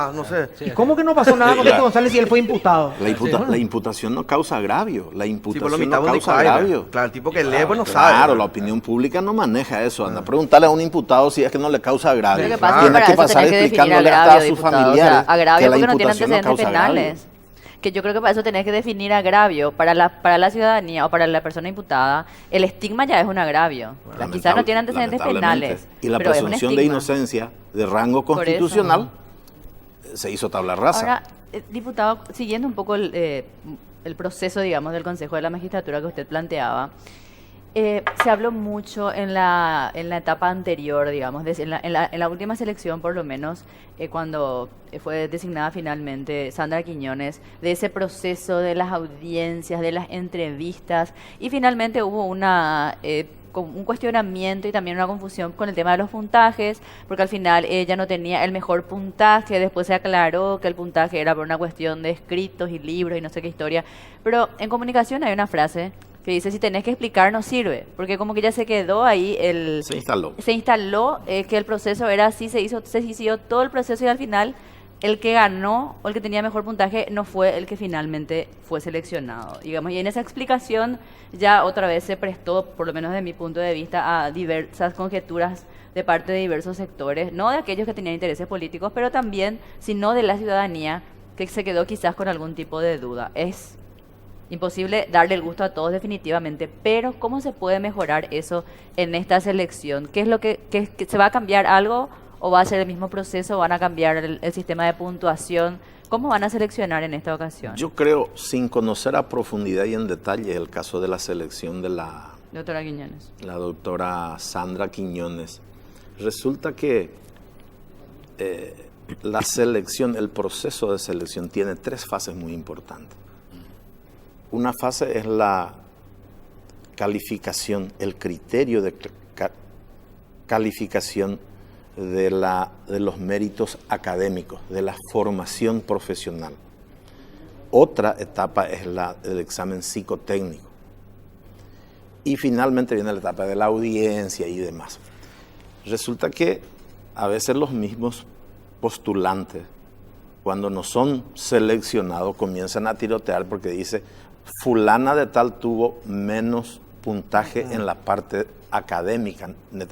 A, no sé. ¿Y cómo que no pasó nada con La- Tito González si él fue imputado? La imputación no causa agravio. La Tipo, lo imputación mitad no de causa agravio. Claro, el tipo que lee, pues no sabe. Claro, ¿verdad? la opinión pública no maneja eso. Anda a preguntarle a un imputado si es que no le causa agravio. Lo que pasa es que Tiene para que eso pasar tenés que definir explicándole hasta agravio, a sus diputado. familiares O sea, agravio que la porque no tiene imputación no antecedentes causa agravio. penales. Que yo creo que para eso tenés que definir agravio. Para la ciudadanía o para la persona imputada, el estigma ya es un agravio. O sea, quizás no tiene antecedentes Lamentablemente. penales. Y la pero es un presunción de estigma. inocencia de rango Por eso. constitucional se hizo tabla rasa. Ahora, diputado, siguiendo un poco el proceso, digamos, del Consejo de la Magistratura que usted planteaba, se habló mucho en la etapa anterior, digamos, en la última selección por lo menos, cuando fue designada finalmente Sandra Quiñones, de ese proceso de las audiencias, de las entrevistas, y finalmente hubo un cuestionamiento y también una confusión con el tema de los puntajes, porque al final ella no tenía el mejor puntaje, después se aclaró que el puntaje era por una cuestión de escritos y libros y no sé qué historia, pero en comunicación hay una frase que dice, si tenés que explicar no sirve, porque como que ya se quedó ahí Se instaló. Se instaló que el proceso era así, se siguió todo el proceso y al final el que ganó o el que tenía mejor puntaje no fue el que finalmente fue seleccionado, digamos. Y en esa explicación ya otra vez se prestó, por lo menos de mi punto de vista, a diversas conjeturas de parte de diversos sectores, no de aquellos que tenían intereses políticos, pero también, sino de la ciudadanía, que se quedó quizás con algún tipo de duda. Es imposible darle el gusto a todos definitivamente, pero ¿cómo se puede mejorar eso en esta selección? ¿Qué es lo que se va a cambiar algo o va a ser el mismo proceso? ¿Van a cambiar el sistema de puntuación? ¿Cómo van a seleccionar en esta ocasión? Yo creo, sin conocer a profundidad y en detalle el caso de la selección de Doctora Quiñones. la doctora Sandra Quiñones, resulta que la selección, el proceso de selección tiene 3 fases muy importantes. Una fase es la calificación, el criterio de calificación de los méritos académicos, de la formación profesional. Otra etapa es el examen psicotécnico. Y finalmente viene la etapa de la audiencia y demás. Resulta que a veces los mismos postulantes, cuando no son seleccionados, comienzan a tirotear porque dice, fulana de tal tuvo menos puntaje en la parte académica,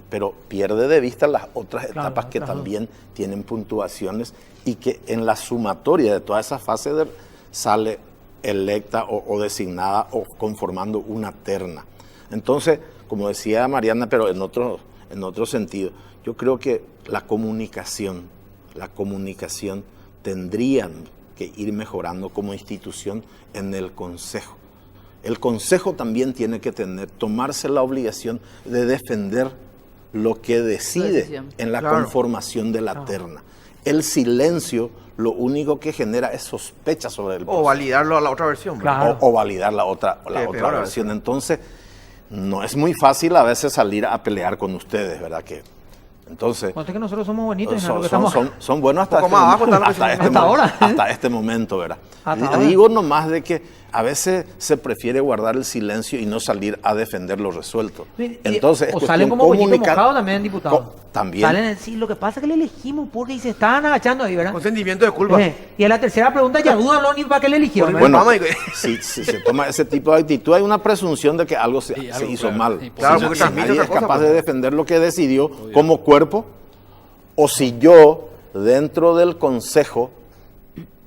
pero pierde de vista las otras etapas que también tienen puntuaciones y que en la sumatoria de toda esa fase sale electa o designada o conformando una terna. Entonces, como decía Mariana, pero en otro sentido, yo creo que la comunicación tendrían que ir mejorando como institución en el Consejo. El Consejo también tiene que tomarse la obligación de defender lo que decide en la conformación de la terna. El silencio lo único que genera es sospecha sobre el proceso. O validarlo a la otra versión. Claro. O validar la otra versión. Entonces, no es muy fácil a veces salir a pelear con ustedes, ¿verdad? Entonces, que nosotros somos bonitos son buenos hasta este momento, ¿verdad? Digo nomás de que a veces se prefiere guardar el silencio y no salir a defender lo resuelto. Entonces, o salen como pollito mojado también, diputado. También. Salen a decir, lo que pasa es que le elegimos porque se estaban agachando ahí, ¿verdad? Con sentimiento de culpa. Y en la tercera pregunta ya dudan ni para qué le eligió. Bueno, si se toma ese tipo de actitud, hay una presunción de que algo se hizo mal. Claro, si porque si transmite nadie otra es cosa, capaz pues. de defender lo que decidió como cuerpo, o si yo, dentro del Consejo,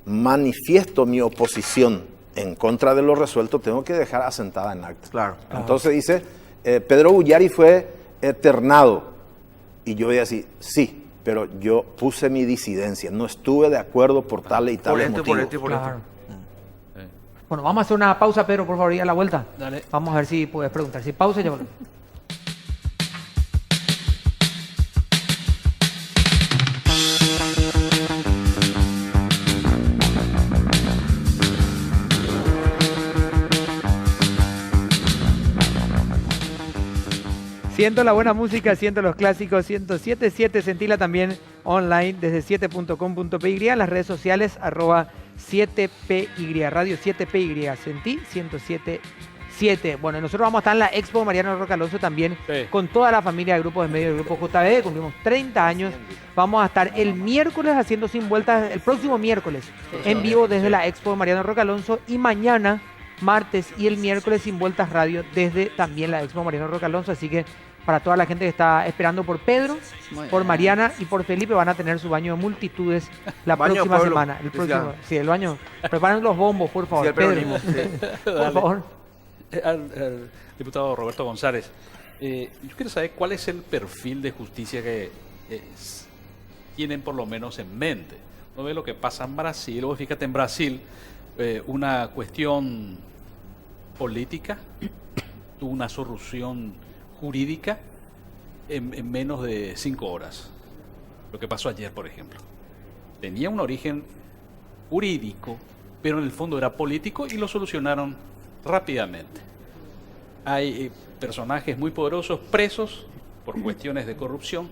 manifiesto mi oposición en contra de lo resuelto, tengo que dejar asentada en acta. Claro. Entonces dice, Pedro Bullari fue ternado. Y yo voy a decir, sí, pero yo puse mi disidencia, no estuve de acuerdo por tal y tal motivo. Por esto. Bueno, vamos a hacer una pausa, Pedro, por favor, y a la vuelta. Dale. Vamos a ver si puedes preguntar. Si pausa, ya volvemos. Siento la buena música, siento los clásicos, 107.7, sentila también online desde 7.com.py, en las redes sociales, @7py, radio 7py, sentí 107.7. Bueno, nosotros vamos a estar en la Expo Mariano Roca Alonso también, con toda la familia de grupos de medio del Grupo JB, cumplimos 30 años, vamos a estar el miércoles haciendo Sin Vueltas, el próximo miércoles, en vivo desde la Expo Mariano Roca Alonso, y mañana, martes y el miércoles, Sin Vueltas Radio desde también la Expo Mariano Roca Alonso, así que para toda la gente que está esperando por Pedro, por Mariana y por Felipe, van a tener su baño de multitudes la próxima semana. El baño. Preparen los bombos, por favor. Sí, Pedro, por favor. Al diputado Roberto González, yo quiero saber cuál es el perfil de justicia que tienen por lo menos en mente. No ve lo que pasa en Brasil. Vos fíjate en Brasil, una cuestión política tuvo una solución jurídica en menos de 5 horas. Lo que pasó ayer, por ejemplo. Tenía un origen jurídico, pero en el fondo era político y lo solucionaron rápidamente. Hay personajes muy poderosos presos por cuestiones de corrupción.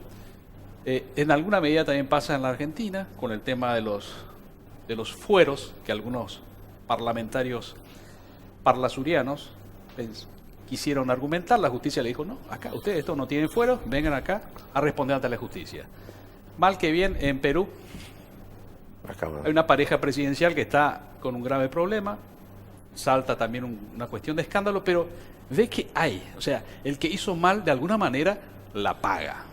En alguna medida también pasa en la Argentina con el tema de los fueros que algunos parlamentarios parlasurianos quisieron argumentar. La justicia le dijo, no, acá ustedes estos no tienen fueros, vengan acá a responder ante la justicia. Mal que bien, en Perú hay una pareja presidencial que está con un grave problema, salta también una cuestión de escándalo, pero ve que hay, o sea, el que hizo mal de alguna manera la paga.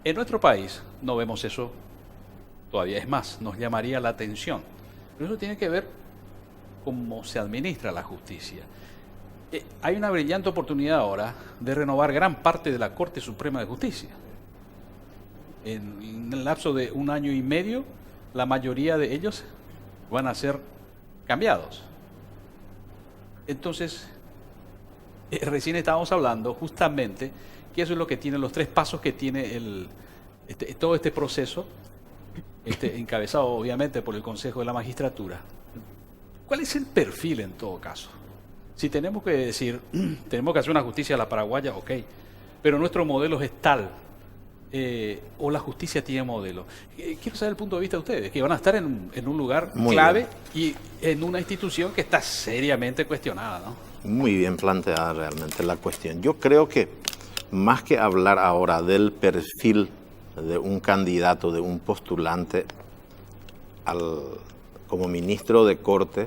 En nuestro país no vemos eso todavía, es más, nos llamaría la atención. Pero eso tiene que ver cómo se administra la justicia. Hay una brillante oportunidad ahora de renovar gran parte de la Corte Suprema de Justicia. En el lapso de 1 año y medio, la mayoría de ellos van a ser cambiados. Entonces, recién estábamos hablando justamente que eso es lo que tiene los 3 pasos que tiene todo este proceso, encabezado obviamente por el Consejo de la Magistratura. ¿Cuál es el perfil en todo caso? Si tenemos que decir, tenemos que hacer una justicia a la paraguaya, ok, pero nuestro modelo es tal, o la justicia tiene modelo. Quiero saber el punto de vista de ustedes, que van a estar en un lugar Muy clave y en una institución que está seriamente cuestionada, ¿no? Muy bien planteada realmente la cuestión. Yo creo que más que hablar ahora del perfil de un candidato, de un postulante como ministro de Corte,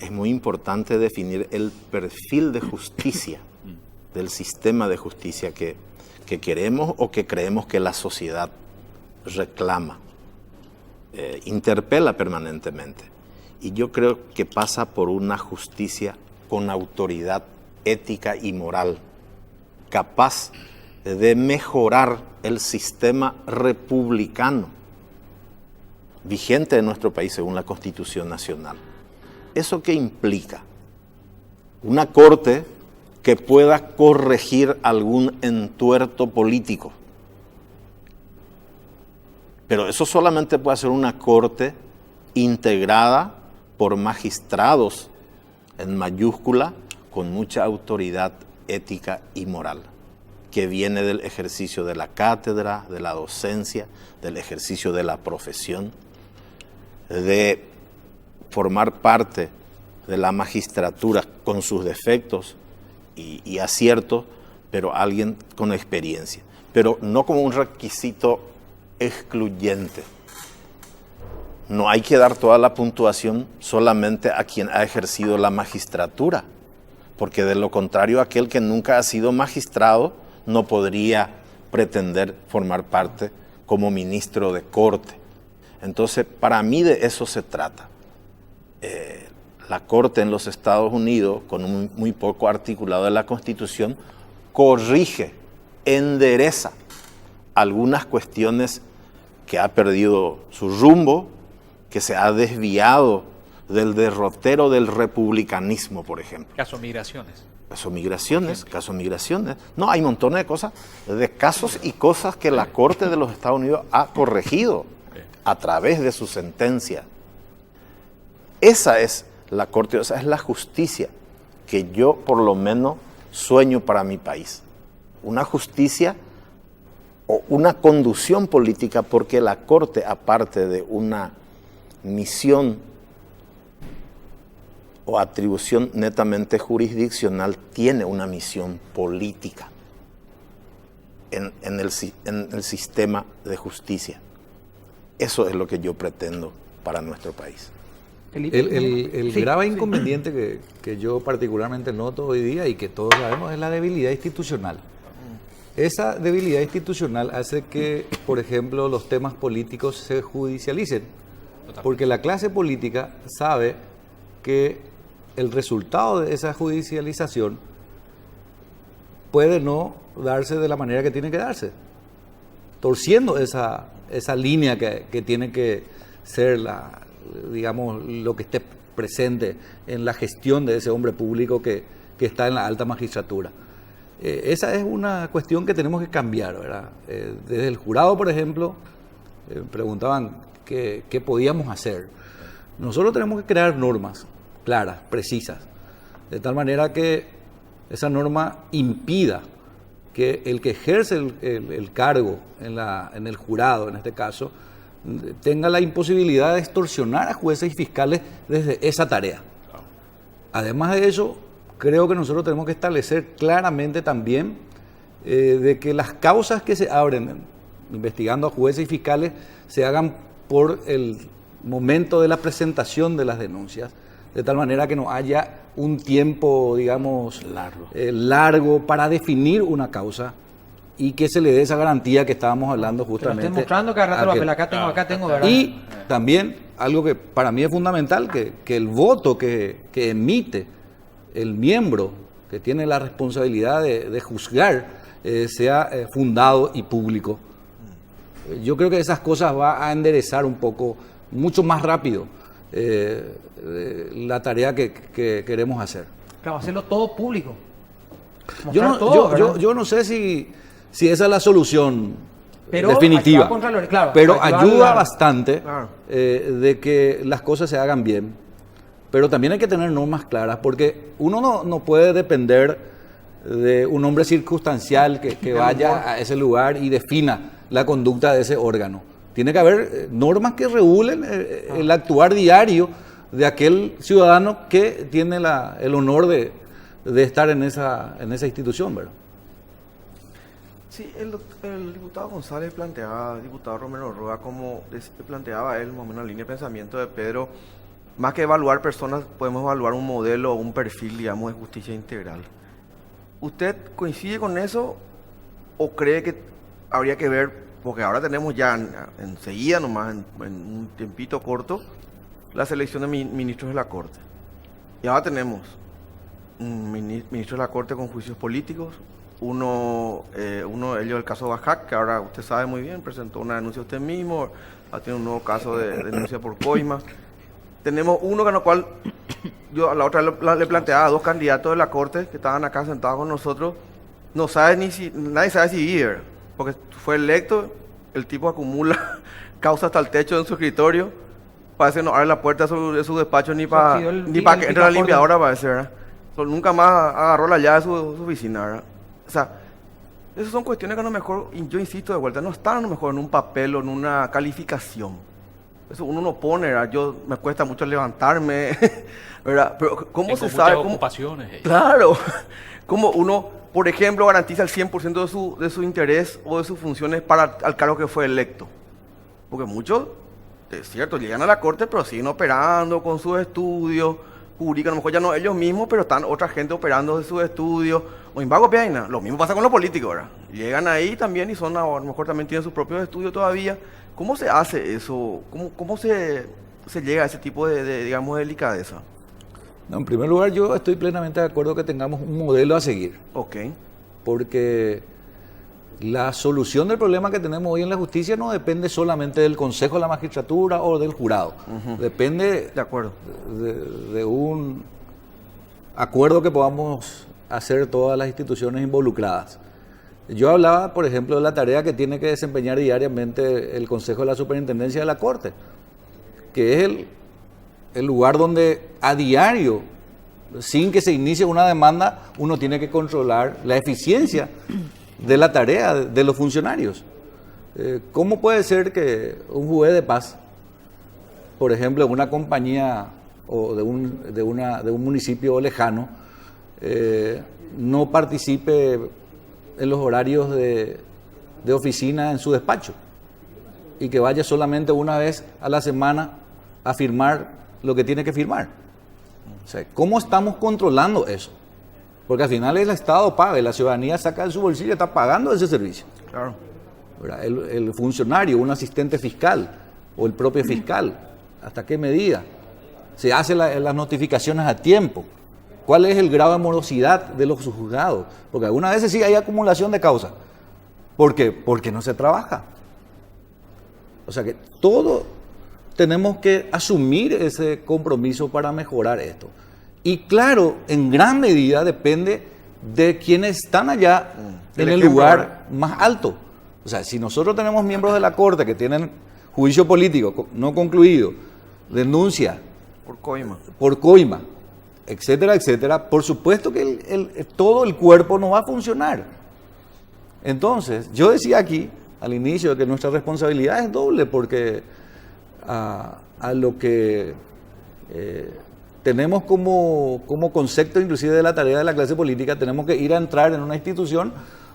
es muy importante definir el perfil de justicia, del sistema de justicia que queremos o que creemos que la sociedad reclama, interpela permanentemente. Y yo creo que pasa por una justicia con autoridad ética y moral, capaz de mejorar el sistema republicano vigente en nuestro país según la Constitución Nacional. ¿Eso qué implica? Una corte que pueda corregir algún entuerto político. Pero eso solamente puede ser una corte integrada por magistrados en mayúscula con mucha autoridad ética y moral, que viene del ejercicio de la cátedra, de la docencia, del ejercicio de la profesión, de formar parte de la magistratura con sus defectos y aciertos, pero alguien con experiencia, pero no como un requisito excluyente. No hay que dar toda la puntuación solamente a quien ha ejercido la magistratura, porque de lo contrario aquel que nunca ha sido magistrado no podría pretender formar parte como ministro de Corte. Entonces, para mí de eso se trata. La Corte en los Estados Unidos, con un muy poco articulado de la Constitución, corrige, endereza algunas cuestiones que ha perdido su rumbo, que se ha desviado del derrotero del republicanismo, por ejemplo. Caso migraciones. Caso migraciones. No, hay montones de cosas, de casos y cosas que la Corte de los Estados Unidos ha corregido a través de su sentencia. Esa es la Corte, esa es la justicia que yo por lo menos sueño para mi país. Una justicia o una conducción política, porque la Corte, aparte de una misión o atribución netamente jurisdiccional, tiene una misión política en el sistema de justicia. Eso es lo que yo pretendo para nuestro país. El Sí, grave sí. inconveniente que yo particularmente noto hoy día y que todos sabemos es la debilidad institucional. Esa debilidad institucional hace que, por ejemplo, los temas políticos se judicialicen, porque la clase política sabe que el resultado de esa judicialización puede no darse de la manera que tiene que darse. torciendo esa línea que tiene que ser digamos, lo que esté presente en la gestión de ese hombre público que está en la alta magistratura. Esa es una cuestión que tenemos que cambiar, ¿verdad? Desde el jurado, por ejemplo, preguntaban qué podíamos hacer. Nosotros tenemos que crear normas claras, precisas, de tal manera que esa norma impida que el que ejerce el cargo en el jurado, en este caso, tenga la imposibilidad de extorsionar a jueces y fiscales desde esa tarea. Además de eso, creo que nosotros tenemos que establecer claramente también de que las causas que se abren investigando a jueces y fiscales se hagan por el momento de la presentación de las denuncias, de tal manera que no haya un tiempo, digamos, largo para definir una causa y que se le dé esa garantía que estábamos hablando justamente. Te lo estoy mostrando cada rato, papel, acá tengo, ¿verdad? Y también algo que para mí es fundamental, que el voto que emite el miembro que tiene la responsabilidad de juzgar sea fundado y público. Yo creo que esas cosas va a enderezar un poco, mucho más rápido, la tarea que queremos hacer. Claro, hacerlo todo público. Yo no sé si esa es la solución pero definitiva, claro, pero ayuda bastante de que las cosas se hagan bien. Pero también hay que tener normas claras, porque uno no puede depender de un hombre circunstancial que vaya a ese lugar y defina la conducta de ese órgano. Tiene que haber normas que regulen el actuar diario de aquel ciudadano que tiene el honor de estar en esa institución, ¿verdad? Sí, el diputado González planteaba, el diputado Romero Roa, como planteaba él, más o menos la línea de pensamiento de Pedro, más que evaluar personas, podemos evaluar un modelo o un perfil, digamos, de justicia integral. ¿Usted coincide con eso o cree que habría que ver, porque ahora tenemos ya enseguida, nomás en un tiempito corto, la selección de ministros de la Corte? Y ahora tenemos un ministro de la Corte con juicios políticos, uno de ellos el caso Bajac, que ahora usted sabe muy bien, presentó una denuncia usted mismo, tiene un nuevo caso de denuncia por coima. Tenemos uno con el cual yo a la otra le planteaba a dos candidatos de la Corte que estaban acá sentados con nosotros, nadie sabe si vive, porque fue electo, el tipo acumula causa hasta el techo en su escritorio, parece no abre la puerta de su despacho ni para que entre la limpiadora, parece, ¿verdad? Nunca más agarró la llave de su oficina, ¿verdad? O sea, esas son cuestiones que a lo mejor, y yo insisto de vuelta, no están a lo mejor en un papel o en una calificación. Eso uno no pone, ¿verdad? Me cuesta mucho levantarme, ¿verdad? Pero ¿cómo se sabe? Ocupaciones. Claro, ¿cómo uno, por ejemplo, garantiza el 100% de su interés o de sus funciones al cargo que fue electo? Porque muchos, es cierto, llegan a la Corte, pero siguen operando con sus estudios, publican, a lo mejor ya no ellos mismos, pero están otra gente operando de sus estudios, o invago piaina. Lo mismo pasa con los políticos, ¿verdad? Llegan ahí también y a lo mejor también tienen sus propios estudios todavía. ¿Cómo se hace eso? ¿Cómo se llega a ese tipo de digamos, delicadeza? No, en primer lugar, yo estoy plenamente de acuerdo que tengamos un modelo a seguir. Ok. Porque la solución del problema que tenemos hoy en la justicia no depende solamente del Consejo de la Magistratura o del jurado. Depende de acuerdo. De un acuerdo que podamos hacer todas las instituciones involucradas. Yo hablaba, por ejemplo, de la tarea que tiene que desempeñar diariamente el Consejo de la Superintendencia de la Corte, que es el lugar donde a diario, sin que se inicie una demanda, uno tiene que controlar la eficiencia de la tarea de los funcionarios. ¿Cómo puede ser que un juez de paz, por ejemplo, de una compañía o de un municipio lejano, no participe en los horarios de oficina en su despacho y que vaya solamente una vez a la semana a firmar lo que tiene que firmar? O sea, ¿cómo estamos controlando eso? Porque al final el Estado paga y la ciudadanía saca de su bolsillo y está pagando ese servicio. Claro. El funcionario, un asistente fiscal o el propio fiscal, ¿hasta qué medida? ¿Se hacen las notificaciones a tiempo? ¿Cuál es el grado de morosidad de los juzgados? Porque algunas veces sí hay acumulación de causas. ¿Por qué? Porque no se trabaja. O sea que todo tenemos que asumir ese compromiso para mejorar esto. Y claro, en gran medida depende de quienes están allá en el lugar más alto. O sea, si nosotros tenemos miembros de la Corte que tienen juicio político no concluido, denuncia por coima, etcétera, etcétera, por supuesto que todo el cuerpo no va a funcionar. Entonces, yo decía aquí, al inicio, que nuestra responsabilidad es doble, porque a lo que tenemos como concepto inclusive de la tarea de la clase política, tenemos que ir a entrar en una institución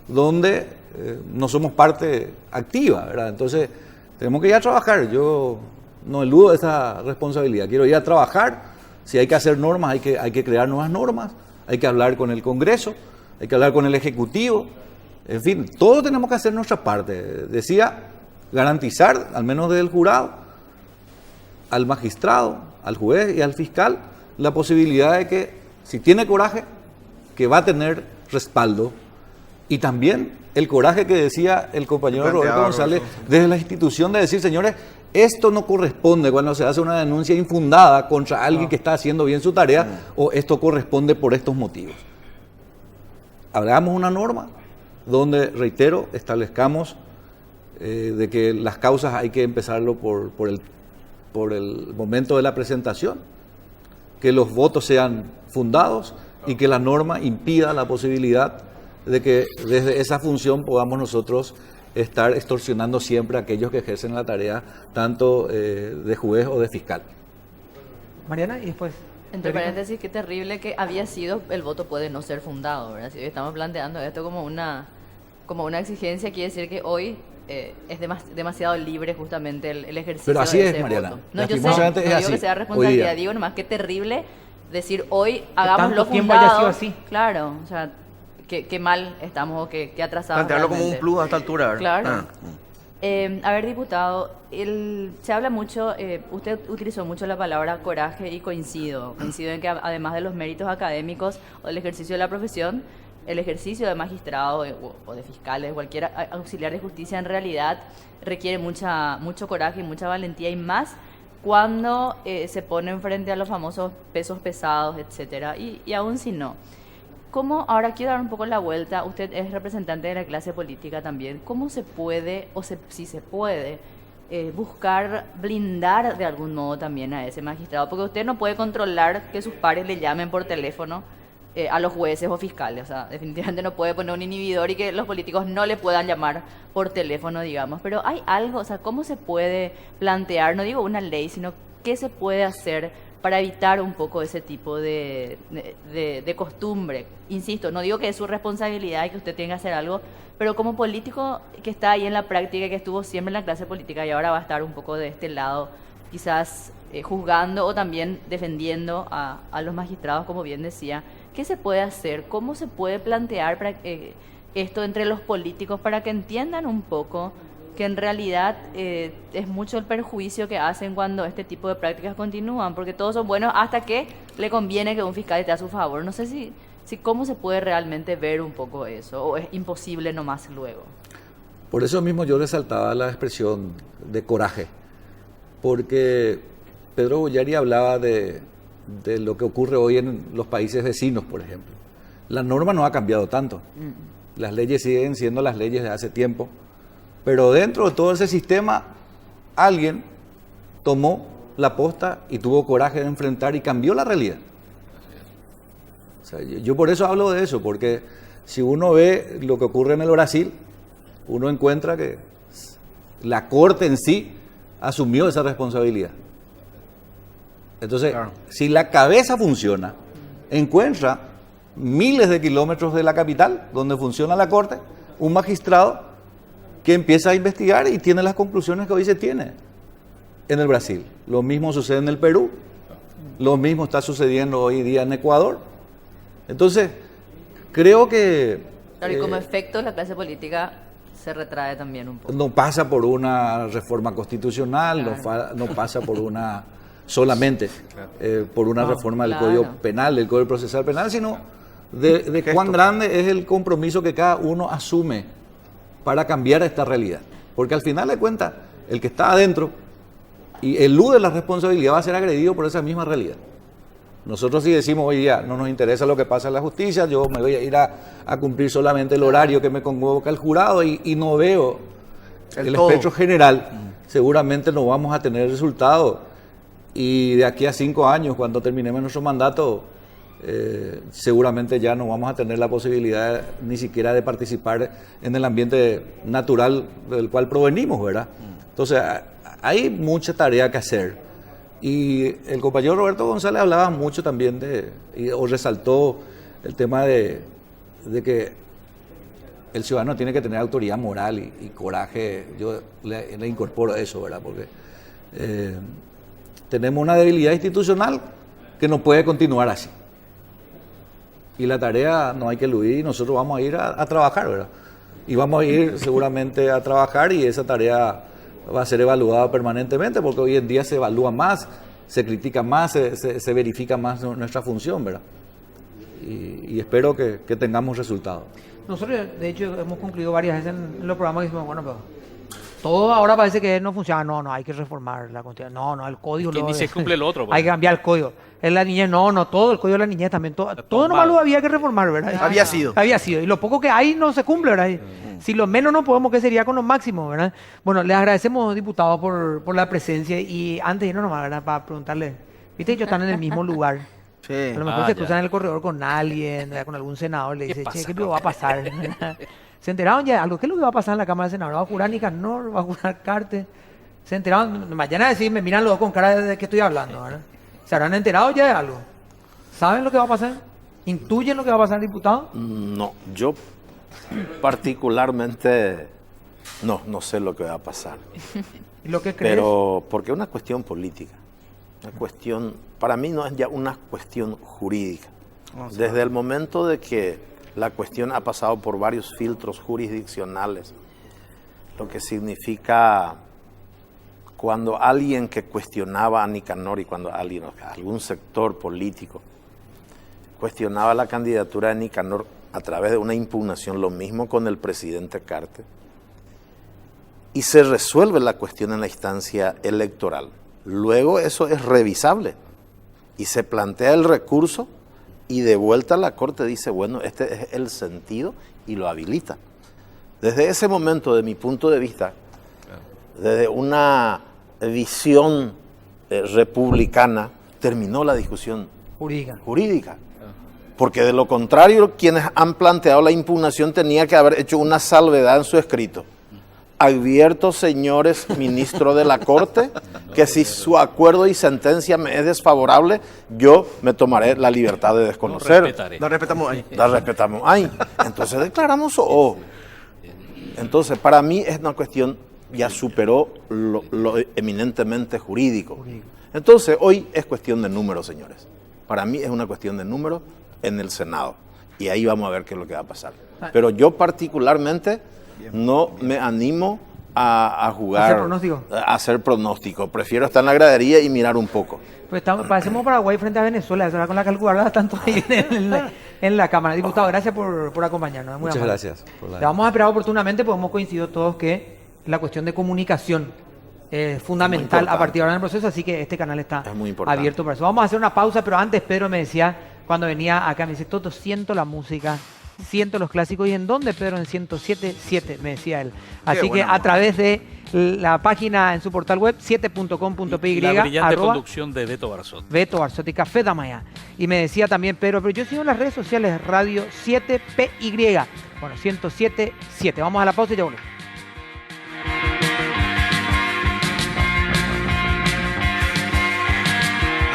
donde no somos parte activa, ¿verdad? Entonces, tenemos que ir a trabajar. Yo no eludo esa responsabilidad. Quiero ir a trabajar. Si hay que hacer normas, hay que crear nuevas normas. Hay que hablar con el Congreso, hay que hablar con el Ejecutivo. En fin, todos tenemos que hacer nuestra parte. Decía, garantizar, al menos desde el jurado, al magistrado, al juez y al fiscal, la posibilidad de que, si tiene coraje, que va a tener respaldo. Y también el coraje que decía el compañero Roberto González desde la institución de decir, señores, esto no corresponde cuando se hace una denuncia infundada contra alguien que está haciendo bien su tarea, o esto corresponde por estos motivos. Hagamos una norma donde, reitero, establezcamos de que las causas hay que empezarlo por el momento de la presentación, que los votos sean fundados y que la norma impida la posibilidad de que desde esa función podamos nosotros estar extorsionando siempre a aquellos que ejercen la tarea tanto de juez o de fiscal. Mariana, y después... Entre paréntesis, qué terrible que había sido el voto puede no ser fundado, ¿verdad? Si hoy estamos planteando esto como una exigencia, quiere decir que hoy es demasiado libre justamente el ejercicio. Pero así de es, ese Mariana. voto. No, yo sé, no digo que sea responsabilidad, digo nomás qué terrible decir hoy hagámoslo tanto tiempo haya sido fundado. así. Claro, o sea, qué mal estamos, qué atrasados. Plantearlo como un realmente. plus a esta altura, ¿verdad? Claro. A ver, diputado, se habla mucho, usted utilizó mucho la palabra coraje y coincido en que además de los méritos académicos o del ejercicio de la profesión, el ejercicio de magistrado o de fiscales, cualquier auxiliar de justicia en realidad requiere mucho coraje y mucha valentía, y más cuando se ponen frente a los famosos pesos pesados, etcétera, y aún si no. ¿Cómo, ahora quiero dar un poco la vuelta, usted es representante de la clase política también, ¿cómo se puede, si se puede, buscar blindar de algún modo también a ese magistrado? Porque usted no puede controlar que sus pares le llamen por teléfono a los jueces o fiscales, o sea, definitivamente no puede poner un inhibidor y que los políticos no le puedan llamar por teléfono, digamos, pero hay algo, o sea, ¿cómo se puede plantear, no digo una ley, sino qué se puede hacer para evitar un poco ese tipo de costumbre? Insisto, no digo que es su responsabilidad y que usted tenga que hacer algo, pero como político que está ahí en la práctica, que estuvo siempre en la clase política y ahora va a estar un poco de este lado, quizás juzgando o también defendiendo a los magistrados, como bien decía, ¿qué se puede hacer? ¿Cómo se puede plantear para esto entre los políticos para que entiendan un poco que en realidad es mucho el perjuicio que hacen cuando este tipo de prácticas continúan? Porque todos son buenos hasta que le conviene que un fiscal esté a su favor. No sé si cómo se puede realmente ver un poco eso, o es imposible nomás luego. Por eso mismo yo resaltaba la expresión de coraje, porque Pedro Bollari hablaba de lo que ocurre hoy en los países vecinos, por ejemplo. La norma no ha cambiado tanto. Las leyes siguen siendo las leyes de hace tiempo, pero dentro de todo ese sistema alguien tomó la posta y tuvo coraje de enfrentar y cambió la realidad. O sea, yo por eso hablo de eso, porque si uno ve lo que ocurre en el Brasil, uno encuentra que la Corte en sí asumió esa responsabilidad. Entonces, claro, si la cabeza funciona, encuentra miles de kilómetros de la capital, donde funciona la Corte, un magistrado que empieza a investigar y tiene las conclusiones que hoy se tiene en el Brasil. Lo mismo sucede en el Perú, lo mismo está sucediendo hoy día en Ecuador. Entonces, creo que... Claro, y como efecto la clase política se retrae también un poco. No pasa por una reforma constitucional, claro, no pasa por una... solamente por una reforma del Código Penal, del Código Procesal Penal, sino de cuán grande es el compromiso que cada uno asume para cambiar esta realidad. Porque al final de cuentas, el que está adentro y elude la responsabilidad va a ser agredido por esa misma realidad. Nosotros sí decimos, oye, ya, no nos interesa lo que pasa en la justicia, yo me voy a ir a cumplir solamente el horario que me convoca el jurado y no veo el todo. espectro general, seguramente no vamos a tener resultados. Y de aquí a 5 años, cuando terminemos nuestro mandato, seguramente ya no vamos a tener la posibilidad ni siquiera de participar en el ambiente natural del cual provenimos, ¿verdad? Entonces, hay mucha tarea que hacer. Y el compañero Roberto González hablaba mucho también o resaltó el tema de que el ciudadano tiene que tener autoridad moral y coraje. Yo le incorporo eso, ¿verdad? Porque tenemos una debilidad institucional que no puede continuar así. Y la tarea no hay que eludir y nosotros vamos a ir a trabajar, ¿verdad? Y vamos a ir seguramente a trabajar y esa tarea va a ser evaluada permanentemente porque hoy en día se evalúa más, se critica más, se verifica más nuestra función, ¿verdad? Y espero que tengamos resultados. Nosotros, de hecho, hemos concluido varias veces en los programas que decimos, bueno, pero todo ahora parece que no funciona. No, hay que reformar la Constitución. No, el código. Que ni se cumple el otro. Hay que cambiar el código. En la niñez, no, todo el código de la niñez también. Todo nomás lo había que reformar, ¿verdad? Había sido. Y lo poco que hay no se cumple, ¿verdad? Si lo menos no podemos, ¿qué sería con lo máximo, verdad? Bueno, les agradecemos, diputados, por la presencia. Y antes de irnos nomás, ¿verdad? Para preguntarle, viste, ellos están en el mismo lugar. Sí. A lo mejor Ah, se ya. cruzan en el corredor con alguien, ¿verdad? Con algún senador, le ¿Qué dice, pasa che, ¿qué con va a pasar? ¿Se enteraron ya de algo? ¿Qué es lo que va a pasar en la Cámara de Senadores? ¿Va a jurar Nicanor? ¿Va a jurar Carte? ¿Se enteraron? Mañana decir, me miran los dos con cara de que estoy hablando, ¿verdad? ¿Se habrán enterado ya de algo? ¿Saben lo que va a pasar? ¿Intuyen lo que va a pasar, diputado? No, yo particularmente no sé lo que va a pasar. ¿Y lo que crees? Pero porque es una cuestión política, una cuestión, para mí no es ya una cuestión jurídica. Desde el momento de que la cuestión ha pasado por varios filtros jurisdiccionales, lo que significa cuando alguien que cuestionaba a Nicanor y cuando algún sector político cuestionaba la candidatura de Nicanor a través de una impugnación, lo mismo con el presidente Carte, y se resuelve la cuestión en la instancia electoral. Luego eso es revisable y se plantea el recurso y de vuelta la Corte dice, bueno, este es el sentido y lo habilita. Desde ese momento, de mi punto de vista, desde una visión republicana, terminó la discusión jurídica. Porque de lo contrario, quienes han planteado la impugnación tenía que haber hecho una salvedad en su escrito. Advierto, señores ministros de la Corte, que si su acuerdo y sentencia me es desfavorable, yo me tomaré la libertad de desconocer. respetaré. La respetamos ahí. La respetamos ahí. Entonces declaramos o. Entonces, para mí es una cuestión, ya superó lo eminentemente jurídico. Entonces, hoy es cuestión de números, señores. Para mí es una cuestión de números en el Senado. Y ahí vamos a ver qué es lo que va a pasar. Pero yo particularmente no me animo a jugar, ¿Hacer pronóstico? a hacer pronóstico. Prefiero estar en la gradería y mirar un poco. Pues parecemos Paraguay frente a Venezuela, eso era con la calculadora tanto ahí en la Cámara. Diputado, gracias por acompañarnos. Muy Muchas amable. gracias. Por la- Le vamos a esperar oportunamente, porque hemos coincidido todos que la cuestión de comunicación es fundamental importante. a partir de ahora en el proceso, así que este canal está Es muy importante. abierto para eso. Vamos a hacer una pausa, pero antes Pedro me decía, cuando venía acá, me dice, Toto, siento la música, siento los clásicos. ¿Y en dónde, Pedro? En 107.7, me decía él. Así que buena a onda. través de la página en su portal web, 7.com.py, La brillante arroba conducción de Beto Barzón. Beto Barzotti, Café Damaya. Y me decía también Pedro, pero yo sigo en las redes sociales, Radio 7PY. Bueno, 107.7. Vamos a la pausa y ya volvemos.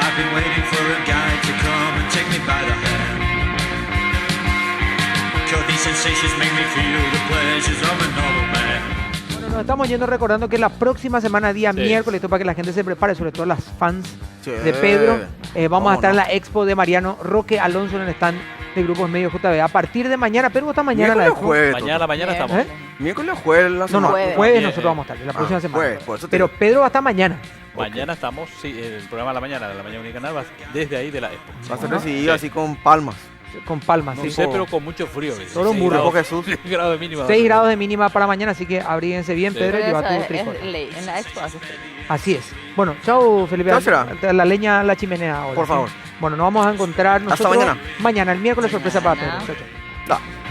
I've been waiting for a guy to come and take me by the hand. Cause these sensations make me feel the pleasures of a normal man. Bueno, nos estamos yendo recordando que la próxima semana, día Sí. miércoles, esto para que la gente se prepare, sobre todo las fans Sí. de Pedro, vamos a ¿Cómo estar en no? la expo de Mariano Roque Alonso en el stand de Grupos Medios JB. A partir de mañana, Pedro, está mañana en la Miércoles o expo. jueves. Mañana Bien. estamos. ¿Eh? Miércoles o jueves la No, semana. jueves Bien, nosotros vamos a estar, la próxima semana. jueves, por eso te Pero digo. Pedro va a estar mañana. Mañana estamos, sí, el programa de la mañana Unicanal va desde ahí de la Expo. Va a ser recibido así con palmas. con palmas. No sí. sé, pero con mucho frío. dice. Solo un 6 burro. grados- Jesús. 6 grados de mínima. 6 grados de mínima para mañana, así que abríguense bien, Sí. Pedro, y Pero lleva eso tu tricot. es ley. En la expo hace frío. Así es. Bueno, chao, Felipe. ¿Qué será? La leña a la chimenea ahora. Por ¿sí? favor. Bueno, nos vamos a encontrar nosotros mañana. Mañana, el miércoles sorpresa para Mañana. Pedro. Chao, chao. Da.